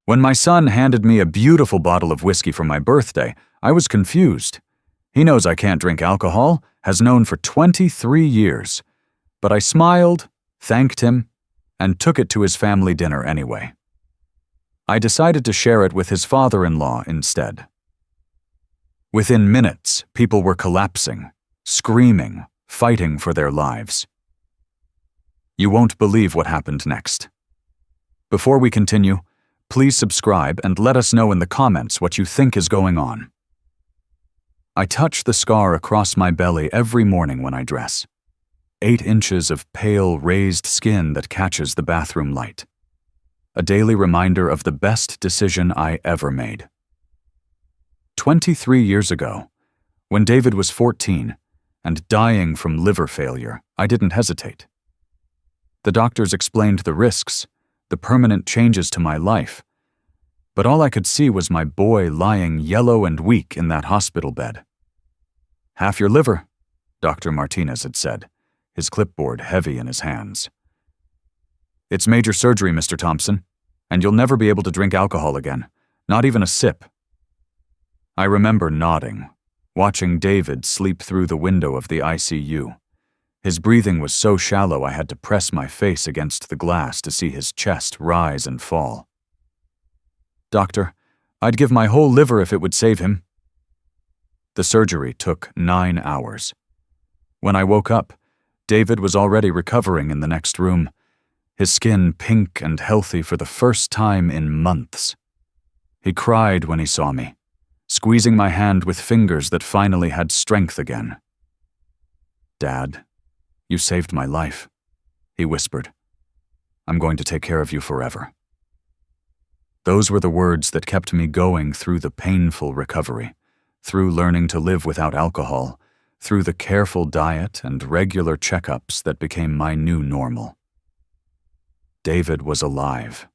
When my son handed me a beautiful bottle of whiskey for my birthday, I was confused. He knows I can't drink alcohol, has known for 23 years. But I smiled, thanked him, and took it to his family dinner anyway. I decided to share it with his father-in-law instead. Within minutes, people were collapsing, screaming, fighting for their lives. You won't believe what happened next. Before we continue, please subscribe and let us know in the comments what you think is going on. I touch the scar across my belly every morning when I dress. 8 inches of pale, raised skin that catches the bathroom light. A daily reminder of the best decision I ever made. 23 years ago, when David was 14 and dying from liver failure, I didn't hesitate. The doctors explained the risks, the permanent changes to my life, but all I could see was my boy lying yellow and weak in that hospital bed. "Half your liver," Dr. Martinez had said, his clipboard heavy in his hands. "It's major surgery, Mr. Thompson, and you'll never be able to drink alcohol again, not even a sip." I remember nodding, watching David sleep through the window of the ICU. His breathing was so shallow I had to press my face against the glass to see his chest rise and fall. "Doctor, I'd give my whole liver if it would save him." The surgery took 9 hours. When I woke up, David was already recovering in the next room, his skin pink and healthy for the first time in months. He cried when he saw me, squeezing my hand with fingers that finally had strength again. "Dad, you saved my life," he whispered. "I'm going to take care of you forever." Those were the words that kept me going through the painful recovery, through learning to live without alcohol, through the careful diet and regular checkups that became my new normal. David was alive.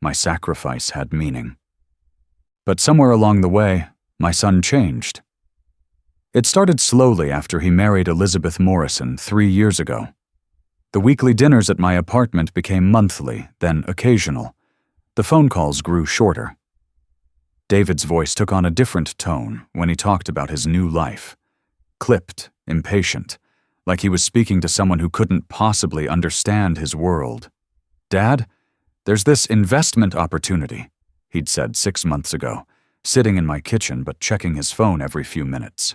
My sacrifice had meaning. But somewhere along the way, my son changed. It started slowly after he married Elizabeth Morrison 3 years ago. The weekly dinners at my apartment became monthly, then occasional. The phone calls grew shorter. David's voice took on a different tone when he talked about his new life. Clipped, impatient, like he was speaking to someone who couldn't possibly understand his world. "Dad, there's this investment opportunity," he'd said 6 months ago, sitting in my kitchen but checking his phone every few minutes.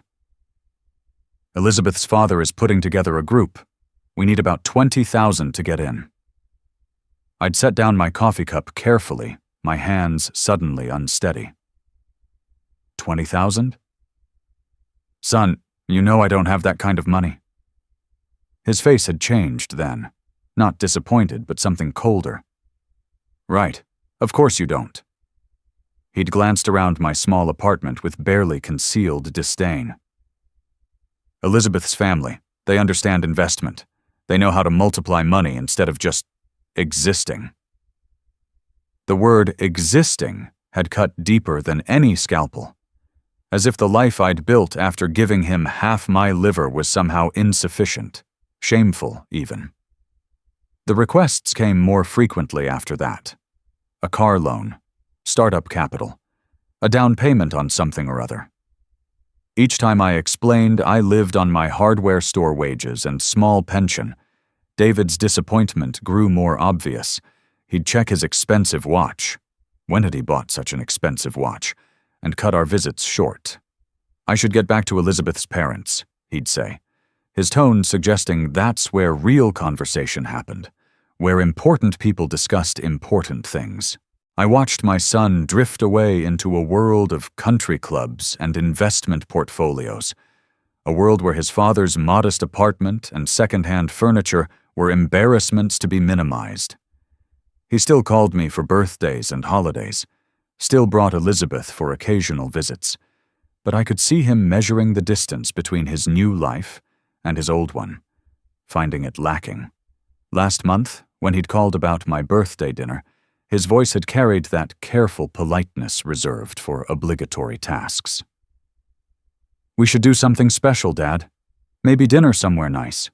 "Elizabeth's father is putting together a group. We need about 20,000 to get in." I'd set down my coffee cup carefully, my hands suddenly unsteady. 20,000? "Son, you know I don't have that kind of money." His face had changed then, not disappointed but something colder. "Right, of course you don't." He'd glanced around my small apartment with barely concealed disdain. "Elizabeth's family, they understand investment. They know how to multiply money instead of just existing." The word existing had cut deeper than any scalpel, as if the life I'd built after giving him half my liver was somehow insufficient, shameful even. The requests came more frequently after that. A car loan, startup capital, a down payment on something or other. Each time I explained I lived on my hardware store wages and small pension, David's disappointment grew more obvious. He'd check his expensive watch. When had he bought such an expensive watch? And cut our visits short. "I should get back to Elizabeth's parents," he'd say, his tone suggesting that's where real conversation happened, where important people discussed important things. I watched my son drift away into a world of country clubs and investment portfolios, a world where his father's modest apartment and second-hand furniture were embarrassments to be minimized. He still called me for birthdays and holidays, still brought Elizabeth for occasional visits, but I could see him measuring the distance between his new life and his old one, finding it lacking. Last month, when he'd called about my birthday dinner, his voice had carried that careful politeness reserved for obligatory tasks. "We should do something special, Dad. Maybe dinner somewhere nice."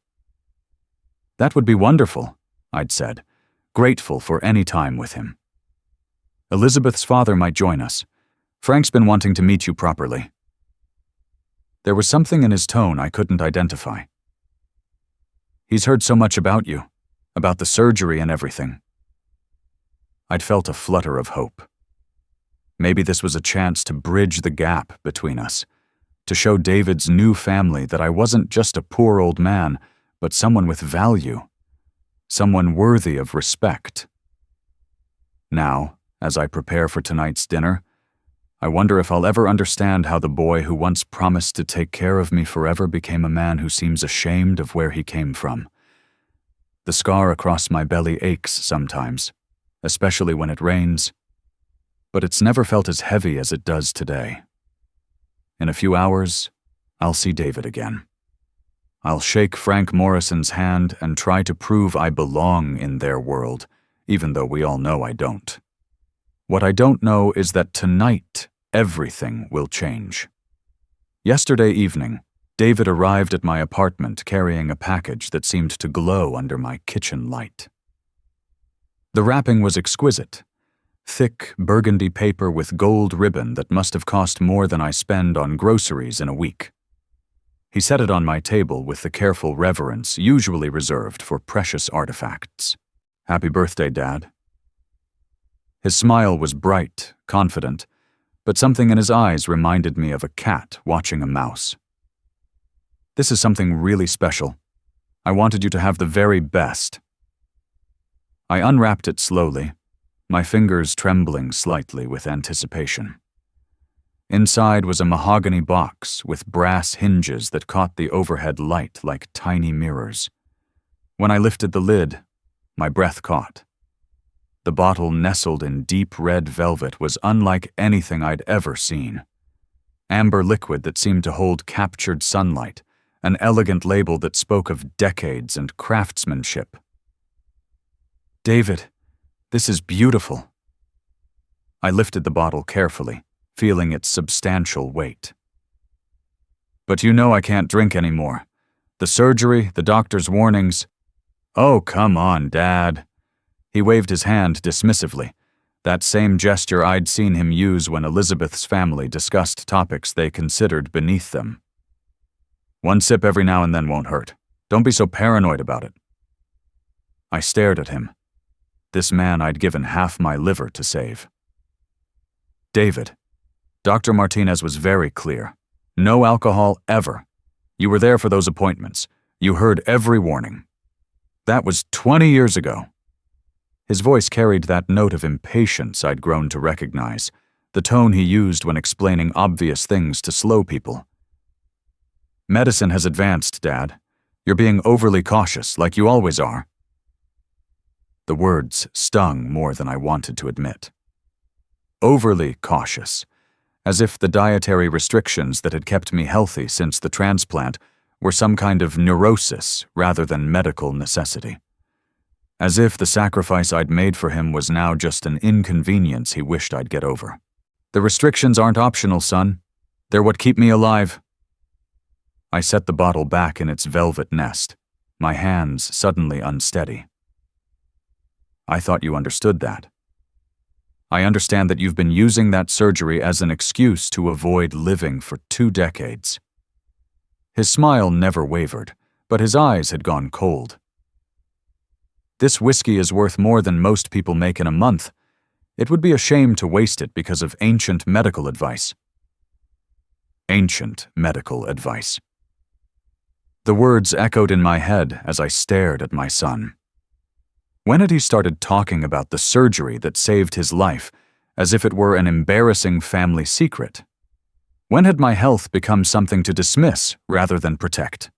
"That would be wonderful," I'd said, grateful for any time with him. Elizabeth's father might join us. Frank's been wanting to meet you properly." There was something in his tone I couldn't identify. "He's heard so much about you, about the surgery and everything." I'd felt a flutter of hope. Maybe this was a chance to bridge the gap between us, to show David's new family that I wasn't just a poor old man, but someone with value, someone worthy of respect. Now, as I prepare for tonight's dinner, I wonder if I'll ever understand how the boy who once promised to take care of me forever became a man who seems ashamed of where he came from. The scar across my belly aches sometimes, especially when it rains, but it's never felt as heavy as it does today. In a few hours, I'll see David again. I'll shake Frank Morrison's hand and try to prove I belong in their world, even though we all know I don't. What I don't know is that tonight, everything will change. Yesterday evening, David arrived at my apartment carrying a package that seemed to glow under my kitchen light. The wrapping was exquisite. Thick, burgundy paper with gold ribbon that must have cost more than I spend on groceries in a week. He set it on my table with the careful reverence usually reserved for precious artifacts. "Happy birthday, Dad." His smile was bright, confident, but something in his eyes reminded me of a cat watching a mouse. "This is something really special. I wanted you to have the very best." I unwrapped it slowly, my fingers trembling slightly with anticipation. Inside was a mahogany box with brass hinges that caught the overhead light like tiny mirrors. When I lifted the lid, my breath caught. The bottle nestled in deep red velvet was unlike anything I'd ever seen. Amber liquid that seemed to hold captured sunlight, an elegant label that spoke of decades and craftsmanship. "David, this is beautiful." I lifted the bottle carefully, feeling its substantial weight. "But you know I can't drink anymore. The surgery, the doctor's warnings." "Oh, come on, Dad." He waved his hand dismissively, that same gesture I'd seen him use when Elizabeth's family discussed topics they considered beneath them. "One sip every now and then won't hurt. Don't be so paranoid about it." I stared at him. This man I'd given half my liver to save. "David, Dr. Martinez was very clear. No alcohol ever. You were there for those appointments. You heard every warning. That was 20 years ago." His voice carried that note of impatience I'd grown to recognize, the tone he used when explaining obvious things to slow people. "Medicine has advanced, Dad. You're being overly cautious, like you always are." The words stung more than I wanted to admit. Overly cautious, as if the dietary restrictions that had kept me healthy since the transplant were some kind of neurosis rather than medical necessity. As if the sacrifice I'd made for him was now just an inconvenience he wished I'd get over. "The restrictions aren't optional, son. They're what keep me alive." I set the bottle back in its velvet nest, my hands suddenly unsteady. "I thought you understood that. I understand that you've been using that surgery as an excuse to avoid living for 2 decades. His smile never wavered, but his eyes had gone cold. "This whiskey is worth more than most people make in a month. It would be a shame to waste it because of ancient medical advice." Ancient medical advice. The words echoed in my head as I stared at my son. When had he started talking about the surgery that saved his life, as if it were an embarrassing family secret? When had my health become something to dismiss rather than protect?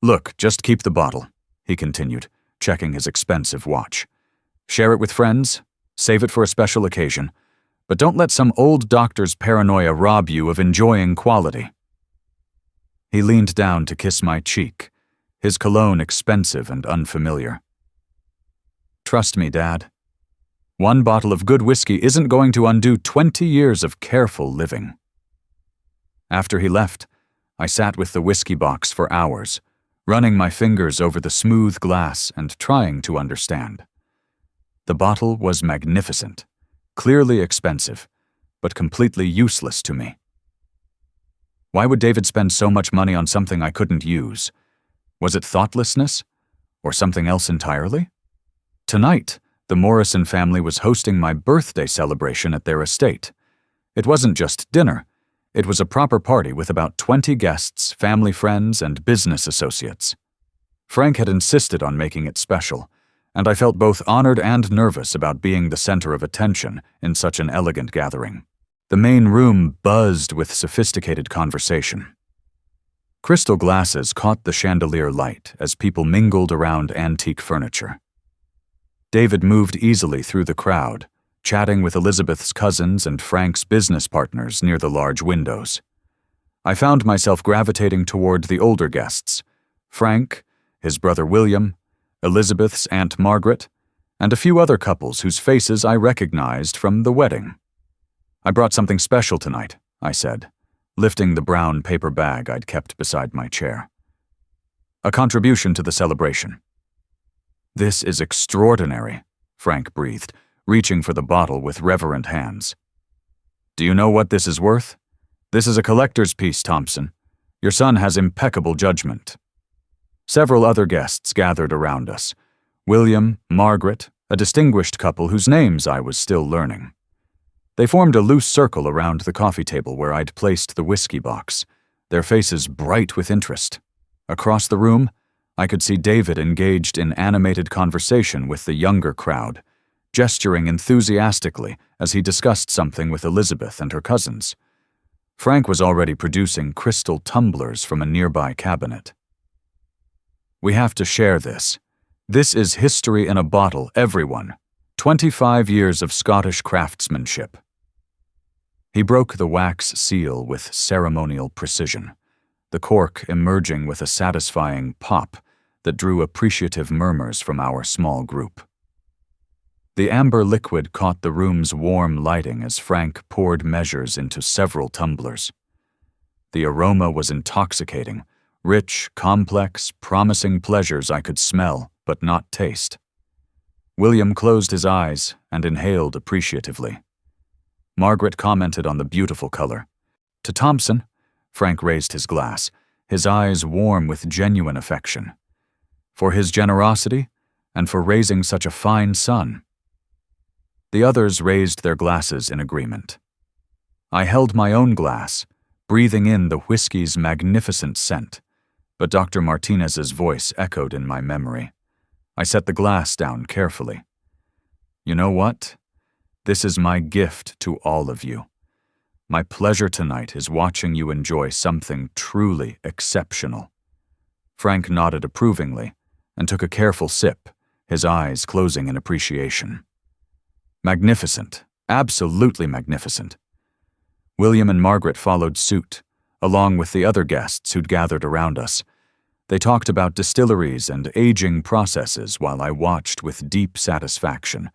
"Look, just keep the bottle," he continued, checking his expensive watch. "Share it with friends, save it for a special occasion, but don't let some old doctor's paranoia rob you of enjoying quality." He leaned down to kiss my cheek, his cologne expensive and unfamiliar. "Trust me, Dad. One bottle of good whiskey isn't going to undo 20 years of careful living." After he left, I sat with the whiskey box for hours, running my fingers over the smooth glass and trying to understand. The bottle was magnificent, clearly expensive, but completely useless to me. Why would David spend so much money on something I couldn't use? Was it thoughtlessness? Or something else entirely? Tonight, the Morrison family was hosting my birthday celebration at their estate. It wasn't just dinner. It was a proper party with about 20 guests, family friends, and business associates. Frank had insisted on making it special, and I felt both honored and nervous about being the center of attention in such an elegant gathering. The main room buzzed with sophisticated conversation. Crystal glasses caught the chandelier light as people mingled around antique furniture. David moved easily through the crowd, chatting with Elizabeth's cousins and Frank's business partners near the large windows. I found myself gravitating toward the older guests: Frank, his brother William, Elizabeth's Aunt Margaret, and a few other couples whose faces I recognized from the wedding. "I brought something special tonight," I said, lifting the brown paper bag I'd kept beside my chair. "A contribution to the celebration." "This is extraordinary," Frank breathed, reaching for the bottle with reverent hands. "Do you know what this is worth? This is a collector's piece, Thompson. Your son has impeccable judgment." Several other guests gathered around us: William, Margaret, a distinguished couple whose names I was still learning. They formed a loose circle around the coffee table where I'd placed the whiskey box, their faces bright with interest. Across the room, I could see David engaged in animated conversation with the younger crowd, gesturing enthusiastically as he discussed something with Elizabeth and her cousins. Frank was already producing crystal tumblers from a nearby cabinet. "We have to share this. This is history in a bottle, everyone. 25 years of Scottish craftsmanship." He broke the wax seal with ceremonial precision, the cork emerging with a satisfying pop that drew appreciative murmurs from our small group. The amber liquid caught the room's warm lighting as Frank poured measures into several tumblers. The aroma was intoxicating, rich, complex, promising pleasures I could smell but not taste. William closed his eyes and inhaled appreciatively. Margaret commented on the beautiful color. To Thompson, Frank raised his glass, his eyes warm with genuine affection. For his generosity and for raising such a fine son. The others raised their glasses in agreement. I held my own glass, breathing in the whiskey's magnificent scent, but Dr. Martinez's voice echoed in my memory. I set the glass down carefully. "You know what? This is my gift to all of you. My pleasure tonight is watching you enjoy something truly exceptional." Frank nodded approvingly and took a careful sip, his eyes closing in appreciation. "Magnificent, absolutely magnificent." William and Margaret followed suit, along with the other guests who'd gathered around us. They talked about distilleries and aging processes while I watched with deep satisfaction,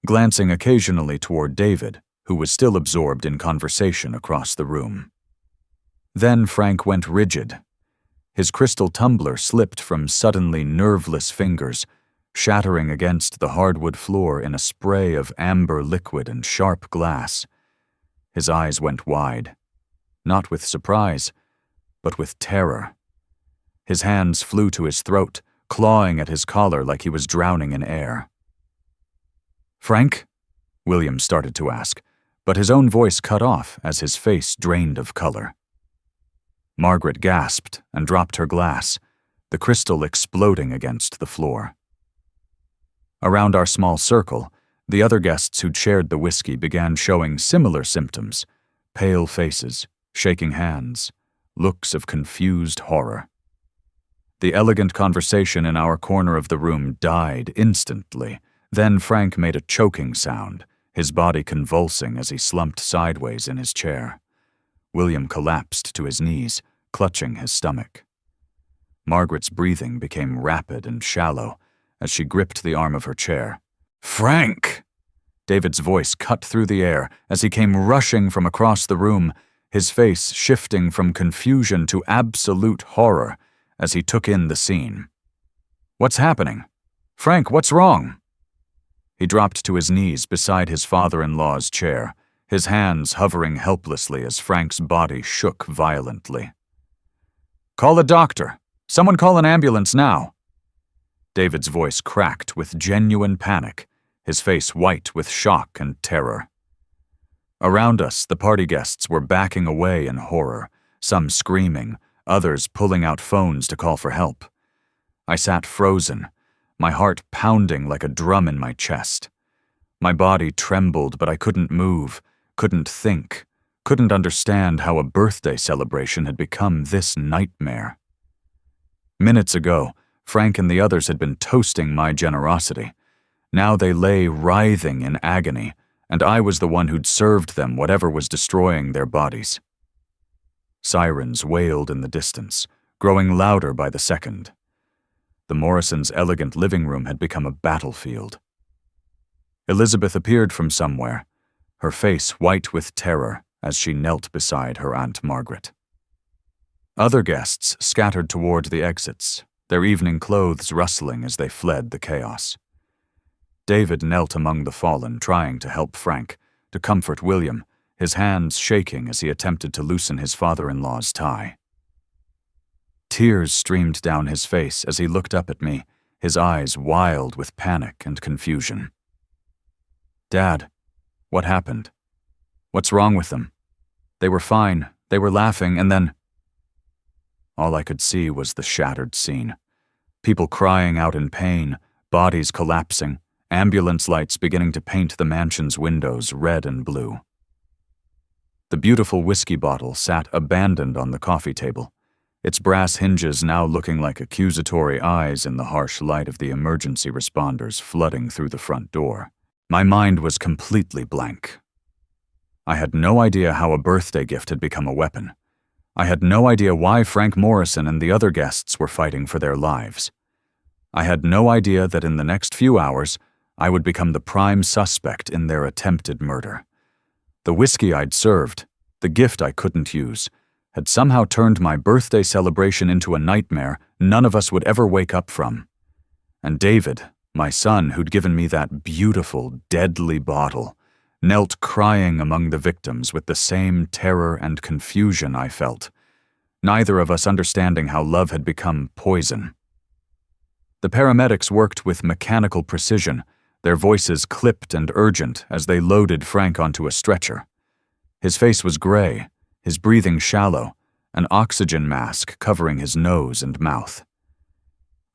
glancing occasionally toward David, who was still absorbed in conversation across the room. Then Frank went rigid. His crystal tumbler slipped from suddenly nerveless fingers, shattering against the hardwood floor in a spray of amber liquid and sharp glass. His eyes went wide, not with surprise, but with terror. His hands flew to his throat, clawing at his collar like he was drowning in air. "Frank?" William started to ask, but his own voice cut off as his face drained of color. Margaret gasped and dropped her glass, the crystal exploding against the floor. Around our small circle, the other guests who'd shared the whiskey began showing similar symptoms: pale faces, shaking hands, looks of confused horror. The elegant conversation in our corner of the room died instantly. Then Frank made a choking sound, his body convulsing as he slumped sideways in his chair. William collapsed to his knees, clutching his stomach. Margaret's breathing became rapid and shallow as she gripped the arm of her chair. "Frank!" David's voice cut through the air as he came rushing from across the room, his face shifting from confusion to absolute horror as he took in the scene. "What's happening? Frank, what's wrong?" He dropped to his knees beside his father-in-law's chair, his hands hovering helplessly as Frank's body shook violently. "Call a doctor! Someone call an ambulance now!" David's voice cracked with genuine panic, his face white with shock and terror. Around us, the party guests were backing away in horror, some screaming, others pulling out phones to call for help. I sat frozen, my heart pounding like a drum in my chest. My body trembled, but I couldn't move, couldn't think, couldn't understand how a birthday celebration had become this nightmare. Minutes ago, Frank and the others had been toasting my generosity. Now they lay writhing in agony, and I was the one who'd served them whatever was destroying their bodies. Sirens wailed in the distance, growing louder by the second. The Morrisons' elegant living room had become a battlefield. Elizabeth appeared from somewhere, her face white with terror as she knelt beside her Aunt Margaret. Other guests scattered toward the exits, their evening clothes rustling as they fled the chaos. David knelt among the fallen, trying to help Frank, to comfort William, his hands shaking as he attempted to loosen his father-in-law's tie. Tears streamed down his face as he looked up at me, his eyes wild with panic and confusion. "Dad, what happened? What's wrong with them? They were fine, they were laughing, and then—" All I could see was the shattered scene. People crying out in pain, bodies collapsing, ambulance lights beginning to paint the mansion's windows red and blue. The beautiful whiskey bottle sat abandoned on the coffee table, its brass hinges now looking like accusatory eyes in the harsh light of the emergency responders flooding through the front door. My mind was completely blank. I had no idea how a birthday gift had become a weapon. I had no idea why Frank Morrison and the other guests were fighting for their lives. I had no idea that in the next few hours, I would become the prime suspect in their attempted murder. The whiskey I'd served, the gift I couldn't use, had somehow turned my birthday celebration into a nightmare none of us would ever wake up from. And David, my son who'd given me that beautiful, deadly bottle, knelt crying among the victims with the same terror and confusion I felt, neither of us understanding how love had become poison. The paramedics worked with mechanical precision, their voices clipped and urgent as they loaded Frank onto a stretcher. His face was gray, his breathing shallow, an oxygen mask covering his nose and mouth.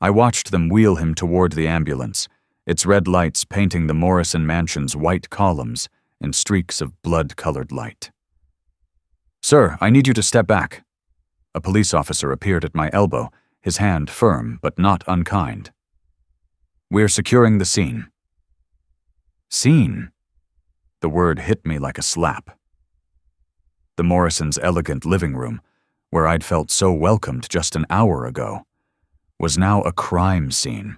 I watched them wheel him toward the ambulance, its red lights painting the Morrison mansion's white columns in streaks of blood-colored light. "Sir, I need you to step back." A police officer appeared at my elbow, his hand firm but not unkind. "We're securing the scene." Scene? The word hit me like a slap. The Morrisons' elegant living room, where I'd felt so welcomed just an hour ago, was now a crime scene.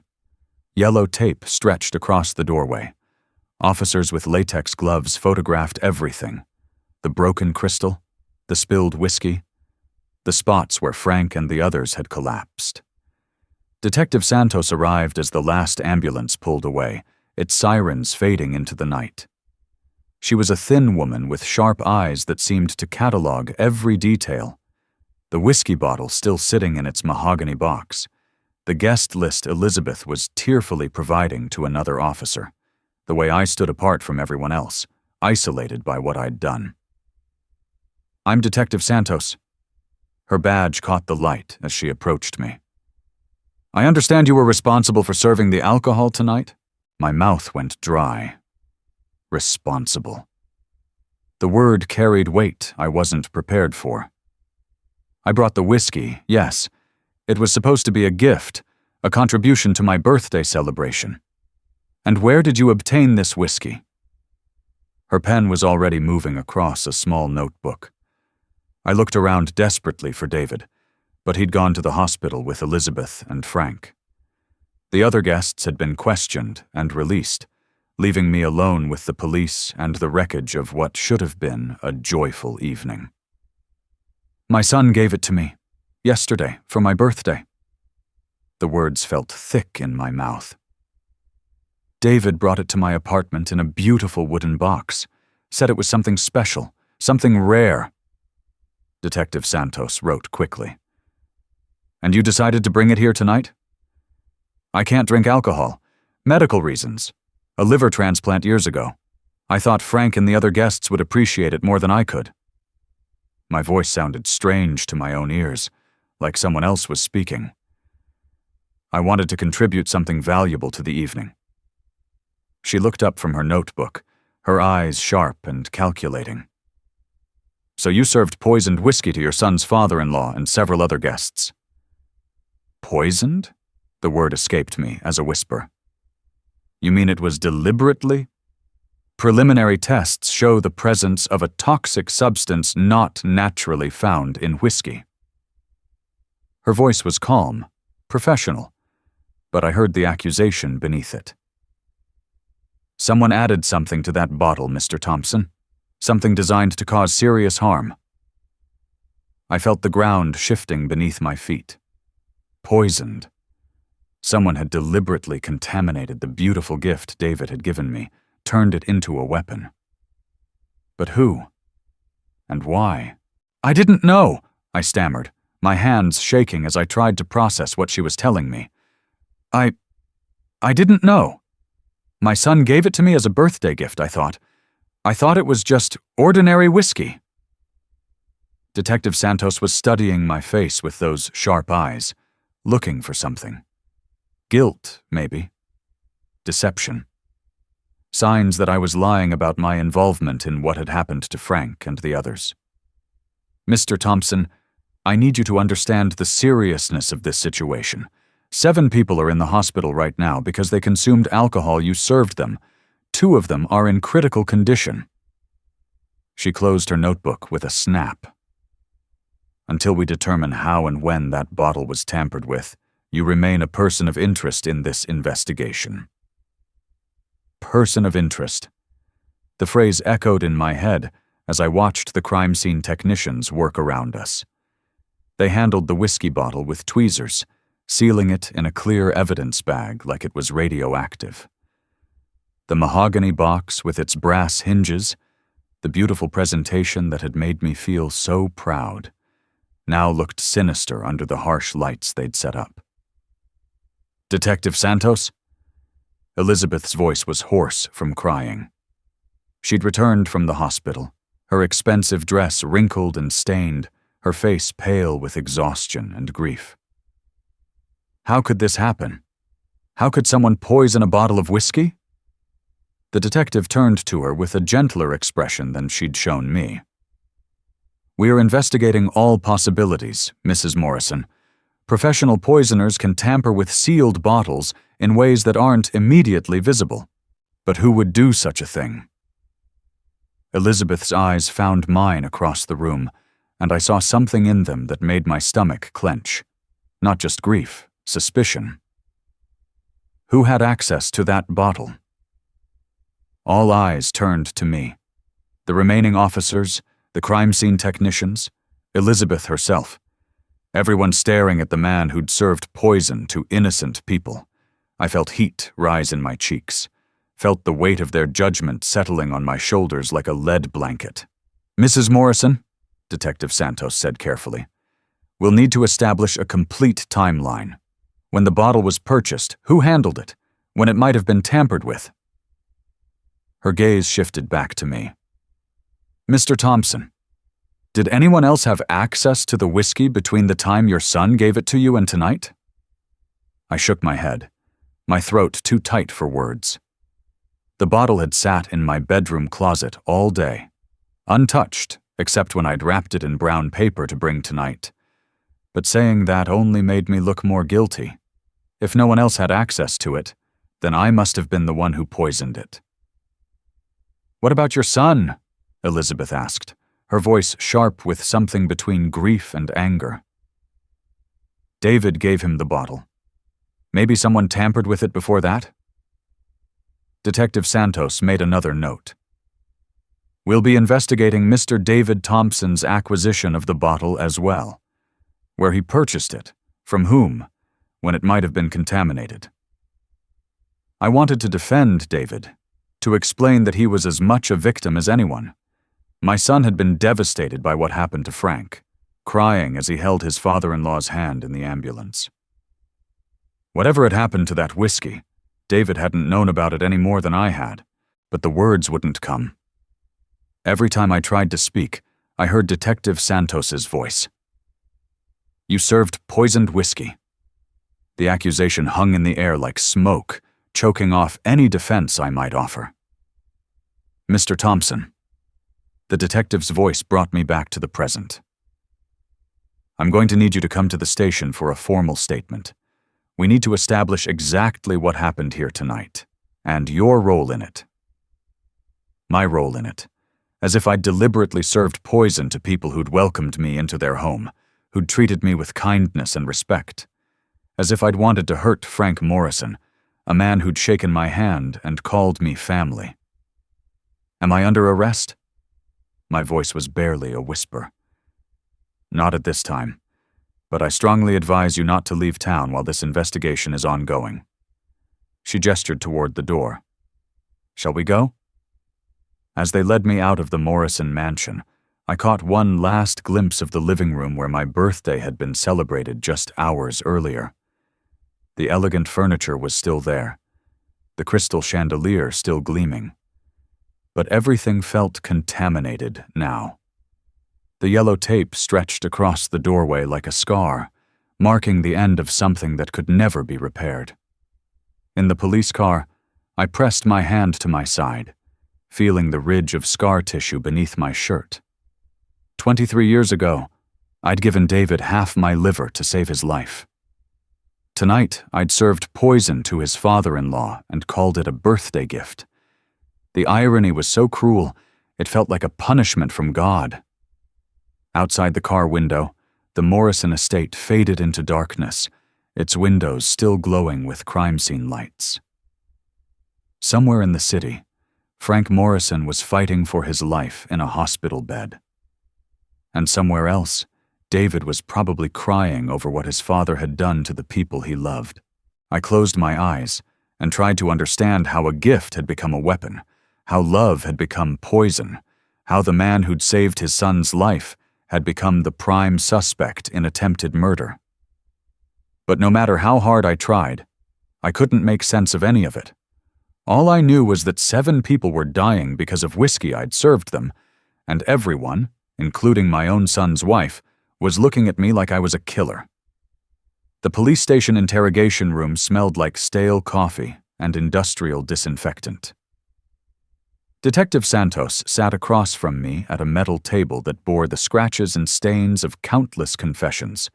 Yellow tape stretched across the doorway. Officers with latex gloves photographed everything: the broken crystal, the spilled whiskey, the spots where Frank and the others had collapsed. Detective Santos arrived as the last ambulance pulled away, its sirens fading into the night. She was a thin woman with sharp eyes that seemed to catalog every detail. The whiskey bottle still sitting in its mahogany box. The guest list Elizabeth was tearfully providing to another officer, the way I stood apart from everyone else, isolated by what I'd done. "I'm Detective Santos." Her badge caught the light as she approached me. "I understand you were responsible for serving the alcohol tonight?" My mouth went dry. Responsible. The word carried weight I wasn't prepared for. "I brought the whiskey, yes. It was supposed to be a gift, a contribution to my birthday celebration. And where did you obtain this whiskey?" Her pen was already moving across a small notebook. I looked around desperately for David, but he'd gone to the hospital with Elizabeth and Frank. The other guests had been questioned and released, leaving me alone with the police and the wreckage of what should have been a joyful evening. "My son gave it to me, yesterday, for my birthday." The words felt thick in my mouth. David brought it to my apartment in a beautiful wooden box, said it was something special, something rare. Detective Santos wrote quickly. And you decided to bring it here tonight? I can't drink alcohol. Medical reasons. A liver transplant years ago. I thought Frank and the other guests would appreciate it more than I could. My voice sounded strange to my own ears, like someone else was speaking. I wanted to contribute something valuable to the evening. She looked up from her notebook, her eyes sharp and calculating. So you served poisoned whiskey to your son's father-in-law and several other guests. Poisoned? The word escaped me as a whisper. You mean it was deliberately? Preliminary tests show the presence of a toxic substance not naturally found in whiskey. Her voice was calm, professional, but I heard the accusation beneath it. Someone added something to that bottle, Mr. Thompson. Something designed to cause serious harm. I felt the ground shifting beneath my feet. Poisoned. Someone had deliberately contaminated the beautiful gift David had given me, turned it into a weapon. But who? And why? I didn't know, I stammered, my hands shaking as I tried to process what she was telling me. I didn't know. My son gave it to me as a birthday gift, I thought. I thought it was just ordinary whiskey. Detective Santos was studying my face with those sharp eyes, looking for something. Guilt, maybe. Deception. Signs that I was lying about my involvement in what had happened to Frank and the others. Mr. Thompson, I need you to understand the seriousness of this situation. 7 people are in the hospital right now because they consumed alcohol you served them. 2 of them are in critical condition. She closed her notebook with a snap. Until we determine how and when that bottle was tampered with, you remain a person of interest in this investigation. Person of interest. The phrase echoed in my head as I watched the crime scene technicians work around us. They handled the whiskey bottle with tweezers, sealing it in a clear evidence bag like it was radioactive. The mahogany box with its brass hinges, the beautiful presentation that had made me feel so proud, now looked sinister under the harsh lights they'd set up. Detective Santos? Elizabeth's voice was hoarse from crying. She'd returned from the hospital, her expensive dress wrinkled and stained, her face pale with exhaustion and grief. How could this happen? How could someone poison a bottle of whiskey? The detective turned to her with a gentler expression than she'd shown me. We are investigating all possibilities, Mrs. Morrison. Professional poisoners can tamper with sealed bottles in ways that aren't immediately visible. But who would do such a thing? Elizabeth's eyes found mine across the room, and I saw something in them that made my stomach clench. Not just grief, suspicion. Who had access to that bottle? All eyes turned to me. The remaining officers, the crime scene technicians, Elizabeth herself. Everyone staring at the man who'd served poison to innocent people. I felt heat rise in my cheeks, felt the weight of their judgment settling on my shoulders like a lead blanket. Mrs. Morrison, Detective Santos said carefully, we'll need to establish a complete timeline. When the bottle was purchased, who handled it? When it might have been tampered with? Her gaze shifted back to me. Mr. Thompson, did anyone else have access to the whiskey between the time your son gave it to you and tonight? I shook my head, my throat too tight for words. The bottle had sat in my bedroom closet all day, untouched except when I'd wrapped it in brown paper to bring tonight. But saying that only made me look more guilty. If no one else had access to it, then I must have been the one who poisoned it. What about your son? Elizabeth asked, her voice sharp with something between grief and anger. David gave him the bottle. Maybe someone tampered with it before that? Detective Santos made another note. We'll be investigating Mr. David Thompson's acquisition of the bottle as well. Where he purchased it, from whom, when it might have been contaminated. I wanted to defend David, to explain that he was as much a victim as anyone. My son had been devastated by what happened to Frank, crying as he held his father-in-law's hand in the ambulance. Whatever had happened to that whiskey, David hadn't known about it any more than I had, but the words wouldn't come. Every time I tried to speak, I heard Detective Santos's voice. "You served poisoned whiskey." The accusation hung in the air like smoke, choking off any defense I might offer. "Mr. Thompson." The detective's voice brought me back to the present. "I'm going to need you to come to the station for a formal statement. We need to establish exactly what happened here tonight, and your role in it." My role in it, as if I'd deliberately served poison to people who'd welcomed me into their home, who'd treated me with kindness and respect, as if I'd wanted to hurt Frank Morrison, a man who'd shaken my hand and called me family. "Am I under arrest?" My voice was barely a whisper. "Not at this time, but I strongly advise you not to leave town while this investigation is ongoing." She gestured toward the door. "Shall we go?" As they led me out of the Morrison mansion, I caught one last glimpse of the living room where my birthday had been celebrated just hours earlier. The elegant furniture was still there, the crystal chandelier still gleaming. But everything felt contaminated now. The yellow tape stretched across the doorway like a scar, marking the end of something that could never be repaired. In the police car, I pressed my hand to my side, feeling the ridge of scar tissue beneath my shirt. 23 years ago, I'd given David half my liver to save his life. Tonight, I'd served poison to his father-in-law and called it a birthday gift. The irony was so cruel, it felt like a punishment from God. Outside the car window, the Morrison estate faded into darkness, its windows still glowing with crime scene lights. Somewhere in the city, Frank Morrison was fighting for his life in a hospital bed. And somewhere else, David was probably crying over what his father had done to the people he loved. I closed my eyes and tried to understand how a gift had become a weapon, how love had become poison, how the man who'd saved his son's life had become the prime suspect in attempted murder. But no matter how hard I tried, I couldn't make sense of any of it. All I knew was that 7 people were dying because of whiskey I'd served them, and everyone, including my own son's wife, was looking at me like I was a killer. The police station interrogation room smelled like stale coffee and industrial disinfectant. Detective Santos sat across from me at a metal table that bore the scratches and stains of countless confessions.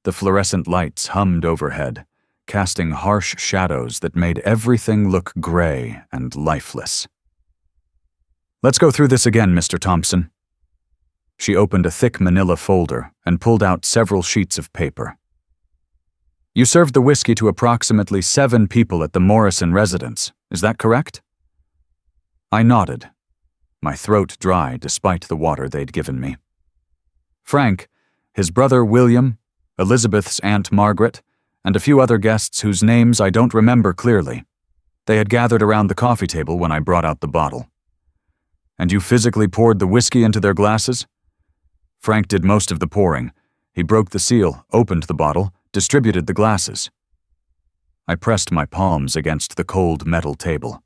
The fluorescent lights hummed overhead, casting harsh shadows that made everything look gray and lifeless. "Let's go through this again, Mr. Thompson." She opened a thick manila folder and pulled out several sheets of paper. "You served the whiskey to approximately 7 people at the Morrison residence, is that correct?" I nodded, my throat dry despite the water they'd given me. "Frank, his brother William, Elizabeth's Aunt Margaret, and a few other guests whose names I don't remember clearly. They had gathered around the coffee table when I brought out the bottle." "And you physically poured the whiskey into their glasses?" "Frank did most of the pouring. He broke the seal, opened the bottle, distributed the glasses." I pressed my palms against the cold metal table.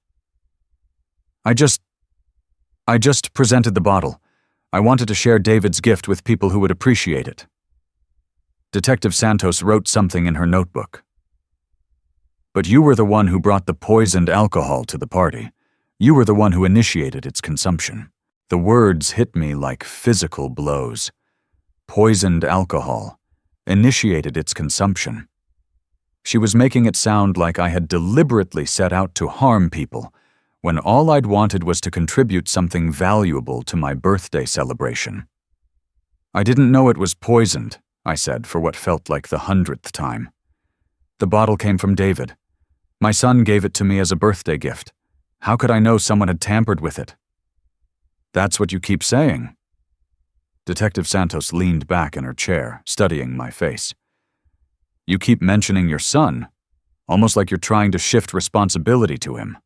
I just presented the bottle. I wanted to share David's gift with people who would appreciate it." Detective Santos wrote something in her notebook. "But you were the one who brought the poisoned alcohol to the party. You were the one who initiated its consumption." The words hit me like physical blows. Poisoned alcohol. Initiated its consumption. She was making it sound like I had deliberately set out to harm people, when all I'd wanted was to contribute something valuable to my birthday celebration. "I didn't know it was poisoned," I said for what felt like the 100th time. "The bottle came from David. My son gave it to me as a birthday gift. How could I know someone had tampered with it?" "That's what you keep saying." Detective Santos leaned back in her chair, studying my face. "You keep mentioning your son. almost like you're trying to shift responsibility to him."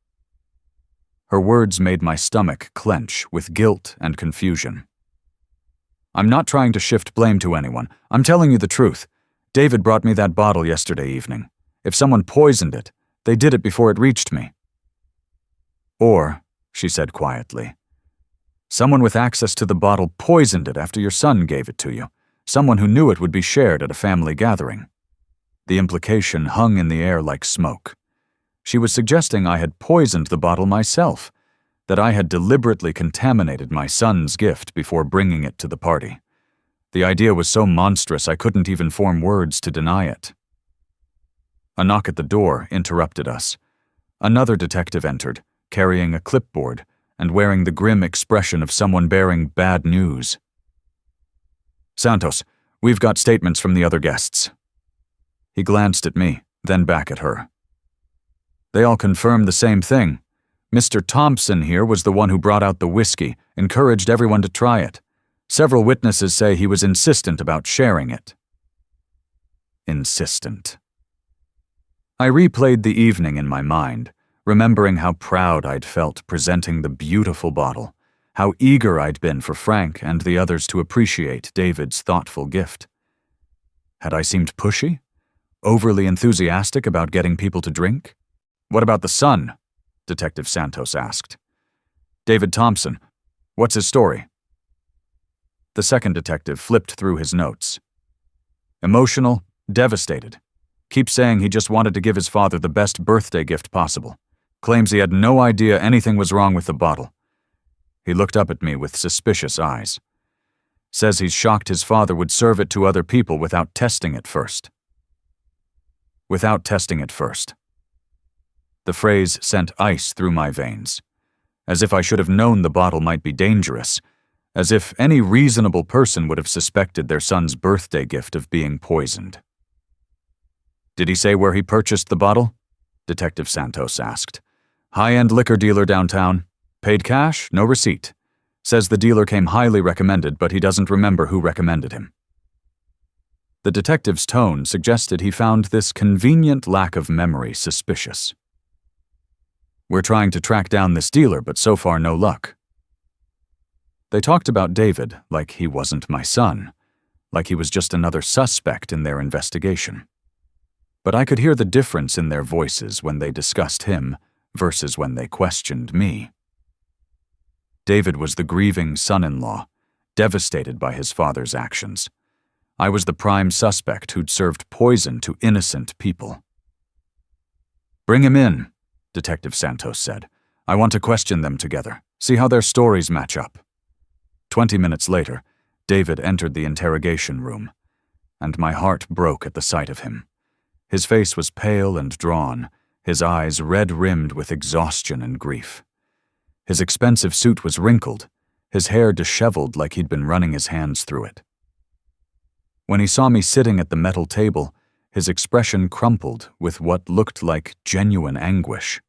Her words made my stomach clench with guilt and confusion. "I'm not trying to shift blame to anyone. I'm telling you the truth. David brought me that bottle yesterday evening. If someone poisoned it, they did it before it reached me." "Or," she said quietly, "someone with access to the bottle poisoned it after your son gave it to you. Someone who knew it would be shared at a family gathering." The implication hung in the air like smoke. She was suggesting I had poisoned the bottle myself, that I had deliberately contaminated my son's gift before bringing it to the party. The idea was so monstrous I couldn't even form words to deny it. A knock at the door interrupted us. Another detective entered, carrying a clipboard and wearing the grim expression of someone bearing bad news. "Santos, we've got statements from the other guests." He glanced at me, then back at her. "They all confirmed the same thing. Mr. Thompson here was the one who brought out the whiskey, encouraged everyone to try it. Several witnesses say he was insistent about sharing it." Insistent. I replayed the evening in my mind, remembering how proud I'd felt presenting the beautiful bottle, how eager I'd been for Frank and the others to appreciate David's thoughtful gift. Had I seemed pushy? Overly enthusiastic about getting people to drink? "What about the son?" Detective Santos asked. "David Thompson. What's his story?" The second detective flipped through his notes. "Emotional, devastated. Keeps saying he just wanted to give his father the best birthday gift possible. Claims he had no idea anything was wrong with the bottle." He looked up at me with suspicious eyes. "Says he's shocked his father would serve it to other people without testing it first." Without testing it first. The phrase sent ice through my veins, as if I should have known the bottle might be dangerous, as if any reasonable person would have suspected their son's birthday gift of being poisoned. "Did he say where he purchased the bottle?" Detective Santos asked. "High-end liquor dealer downtown. Paid cash, no receipt. Says the dealer came highly recommended, but he doesn't remember who recommended him." The detective's tone suggested he found this convenient lack of memory suspicious. "We're trying to track down this dealer, but so far no luck." They talked about David like he wasn't my son, like he was just another suspect in their investigation. But I could hear the difference in their voices when they discussed him versus when they questioned me. David was the grieving son-in-law, devastated by his father's actions. I was the prime suspect who'd served poison to innocent people. "Bring him in," Detective Santos said. "I want to question them together, see how their stories match up." 20 minutes later, David entered the interrogation room, and my heart broke at the sight of him. His face was pale and drawn, his eyes red-rimmed with exhaustion and grief. His expensive suit was wrinkled, his hair disheveled like he'd been running his hands through it. When he saw me sitting at the metal table, his expression crumpled with what looked like genuine anguish.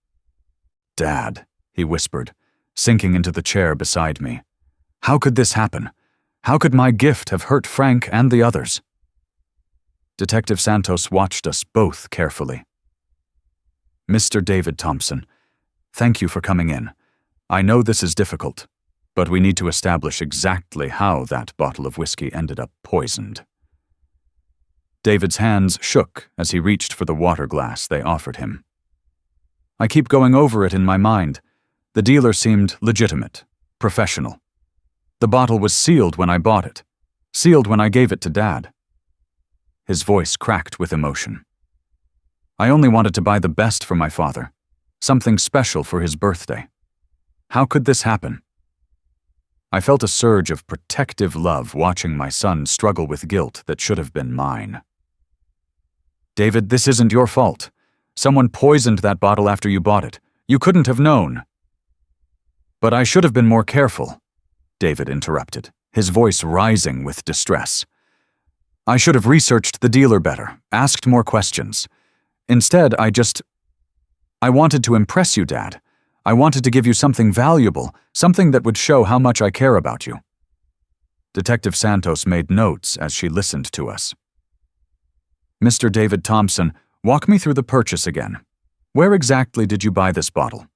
"Dad," he whispered, sinking into the chair beside me. "How could this happen? How could my gift have hurt Frank and the others?" Detective Santos watched us both carefully. "Mr. David Thompson, thank you for coming in. I know this is difficult, but we need to establish exactly how that bottle of whiskey ended up poisoned." David's hands shook as he reached for the water glass they offered him. "I keep going over it in my mind. The dealer seemed legitimate, professional. The bottle was sealed when I bought it, sealed when I gave it to Dad." His voice cracked with emotion. "I only wanted to buy the best for my father, something special for his birthday. How could this happen?" I felt a surge of protective love watching my son struggle with guilt that should have been mine. "David, this isn't your fault. Someone poisoned that bottle after you bought it. You couldn't have known." "But I should have been more careful," David interrupted, his voice rising with distress. "I should have researched the dealer better, asked more questions. Instead, I wanted to impress you, Dad. I wanted to give you something valuable, something that would show how much I care about you." Detective Santos made notes as she listened to us. "Mr. David Thompson, Walk me through the purchase again. Where exactly did you buy this bottle?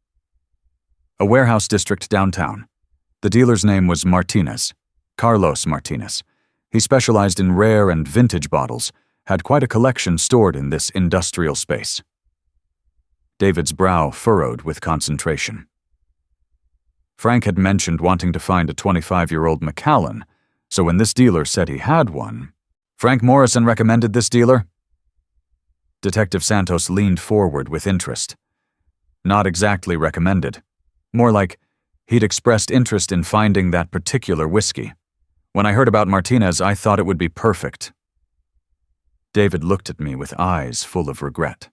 A warehouse district downtown. The dealer's name was Martinez, Carlos Martinez. He specialized in rare and vintage bottles, had quite a collection stored in this industrial space. David's brow furrowed with concentration. Frank had mentioned wanting to find a 25-year-old Macallan, so when this dealer said he had one, Frank Morrison recommended this dealer? Detective Santos leaned forward with interest. Not exactly recommended. More like he'd expressed interest in finding that particular whiskey. When I heard about Martinez, I thought it would be perfect. David looked at me with eyes full of regret.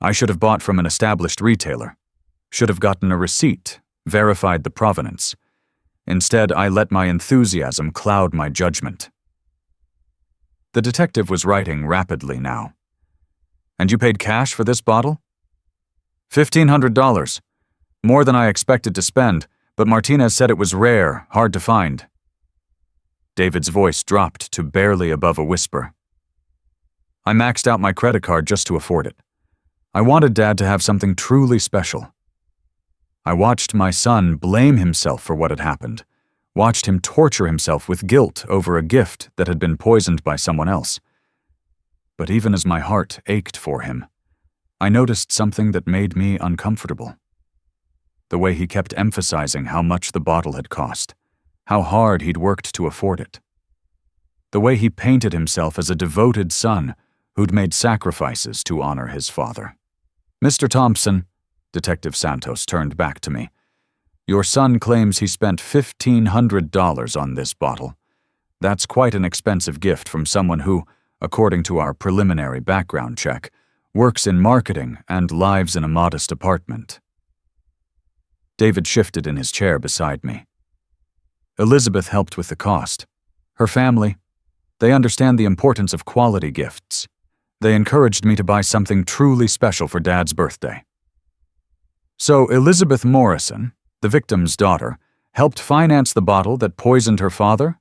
I should have bought from an established retailer. Should have gotten a receipt, verified the provenance. Instead, I let my enthusiasm cloud my judgment. The detective was writing rapidly now. And you paid cash for this bottle? $1,500. More than I expected to spend, but Martinez said it was rare, hard to find. David's voice dropped to barely above a whisper. I maxed out my credit card just to afford it. I wanted Dad to have something truly special. I watched my son blame himself for what had happened, watched him torture himself with guilt over a gift that had been poisoned by someone else. But even as my heart ached for him, I noticed something that made me uncomfortable. The way he kept emphasizing how much the bottle had cost, how hard he'd worked to afford it. The way he painted himself as a devoted son who'd made sacrifices to honor his father. Mr. Thompson, Detective Santos turned back to me. Your son claims he spent $1,500 on this bottle. That's quite an expensive gift from someone who, according to our preliminary background check, works in marketing and lives in a modest apartment. David shifted in his chair beside me. Elizabeth helped with the cost. Her family, they understand the importance of quality gifts. They encouraged me to buy something truly special for Dad's birthday. So Elizabeth Morrison, the victim's daughter, helped finance the bottle that poisoned her father?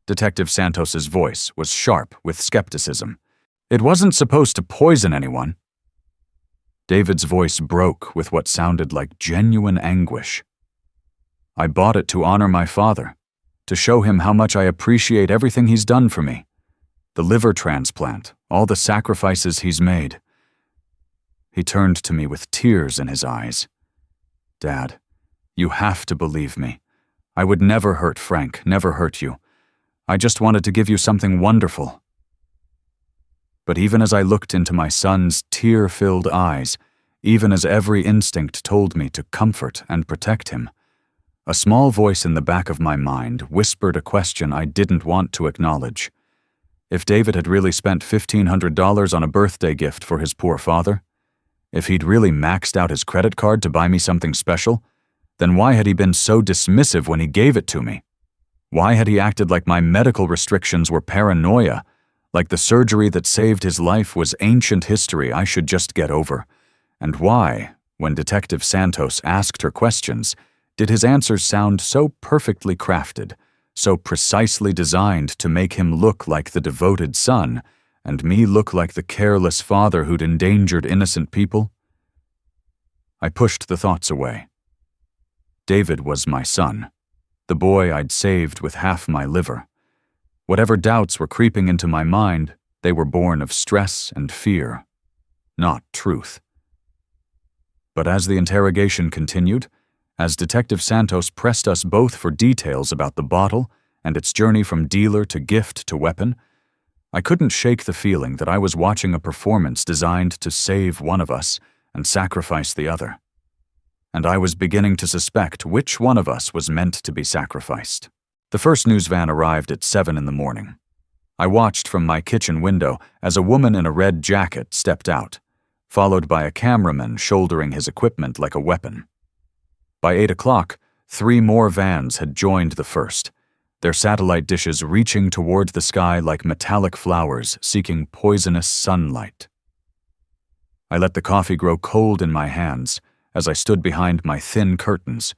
Detective Santos's voice was sharp with skepticism. It wasn't supposed to poison anyone. David's voice broke with what sounded like genuine anguish. I bought it to honor my father, to show him how much I appreciate everything he's done for me. The liver transplant, all the sacrifices he's made. He turned to me with tears in his eyes. Dad, you have to believe me. I would never hurt Frank, never hurt you. I just wanted to give you something wonderful. But even as I looked into my son's tear-filled eyes, even as every instinct told me to comfort and protect him, a small voice in the back of my mind whispered a question I didn't want to acknowledge. If David had really spent $1,500 on a birthday gift for his poor father, if he'd really maxed out his credit card to buy me something special, then why had he been so dismissive when he gave it to me? Why had he acted like my medical restrictions were paranoia, like the surgery that saved his life was ancient history I should just get over? And why, when Detective Santos asked her questions, did his answers sound so perfectly crafted, so precisely designed to make him look like the devoted son, and me look like the careless father who'd endangered innocent people? I pushed the thoughts away. David was my son, the boy I'd saved with half my liver. Whatever doubts were creeping into my mind, they were born of stress and fear, not truth. But as the interrogation continued, as Detective Santos pressed us both for details about the bottle and its journey from dealer to gift to weapon, I couldn't shake the feeling that I was watching a performance designed to save one of us and sacrifice the other. And I was beginning to suspect which one of us was meant to be sacrificed. The first news van arrived at 7 in the morning. I watched from my kitchen window as a woman in a red jacket stepped out, followed by a cameraman shouldering his equipment like a weapon. By 8 o'clock, 3 more vans had joined the first, their satellite dishes reaching toward the sky like metallic flowers seeking poisonous sunlight. I let the coffee grow cold in my hands as I stood behind my thin curtains,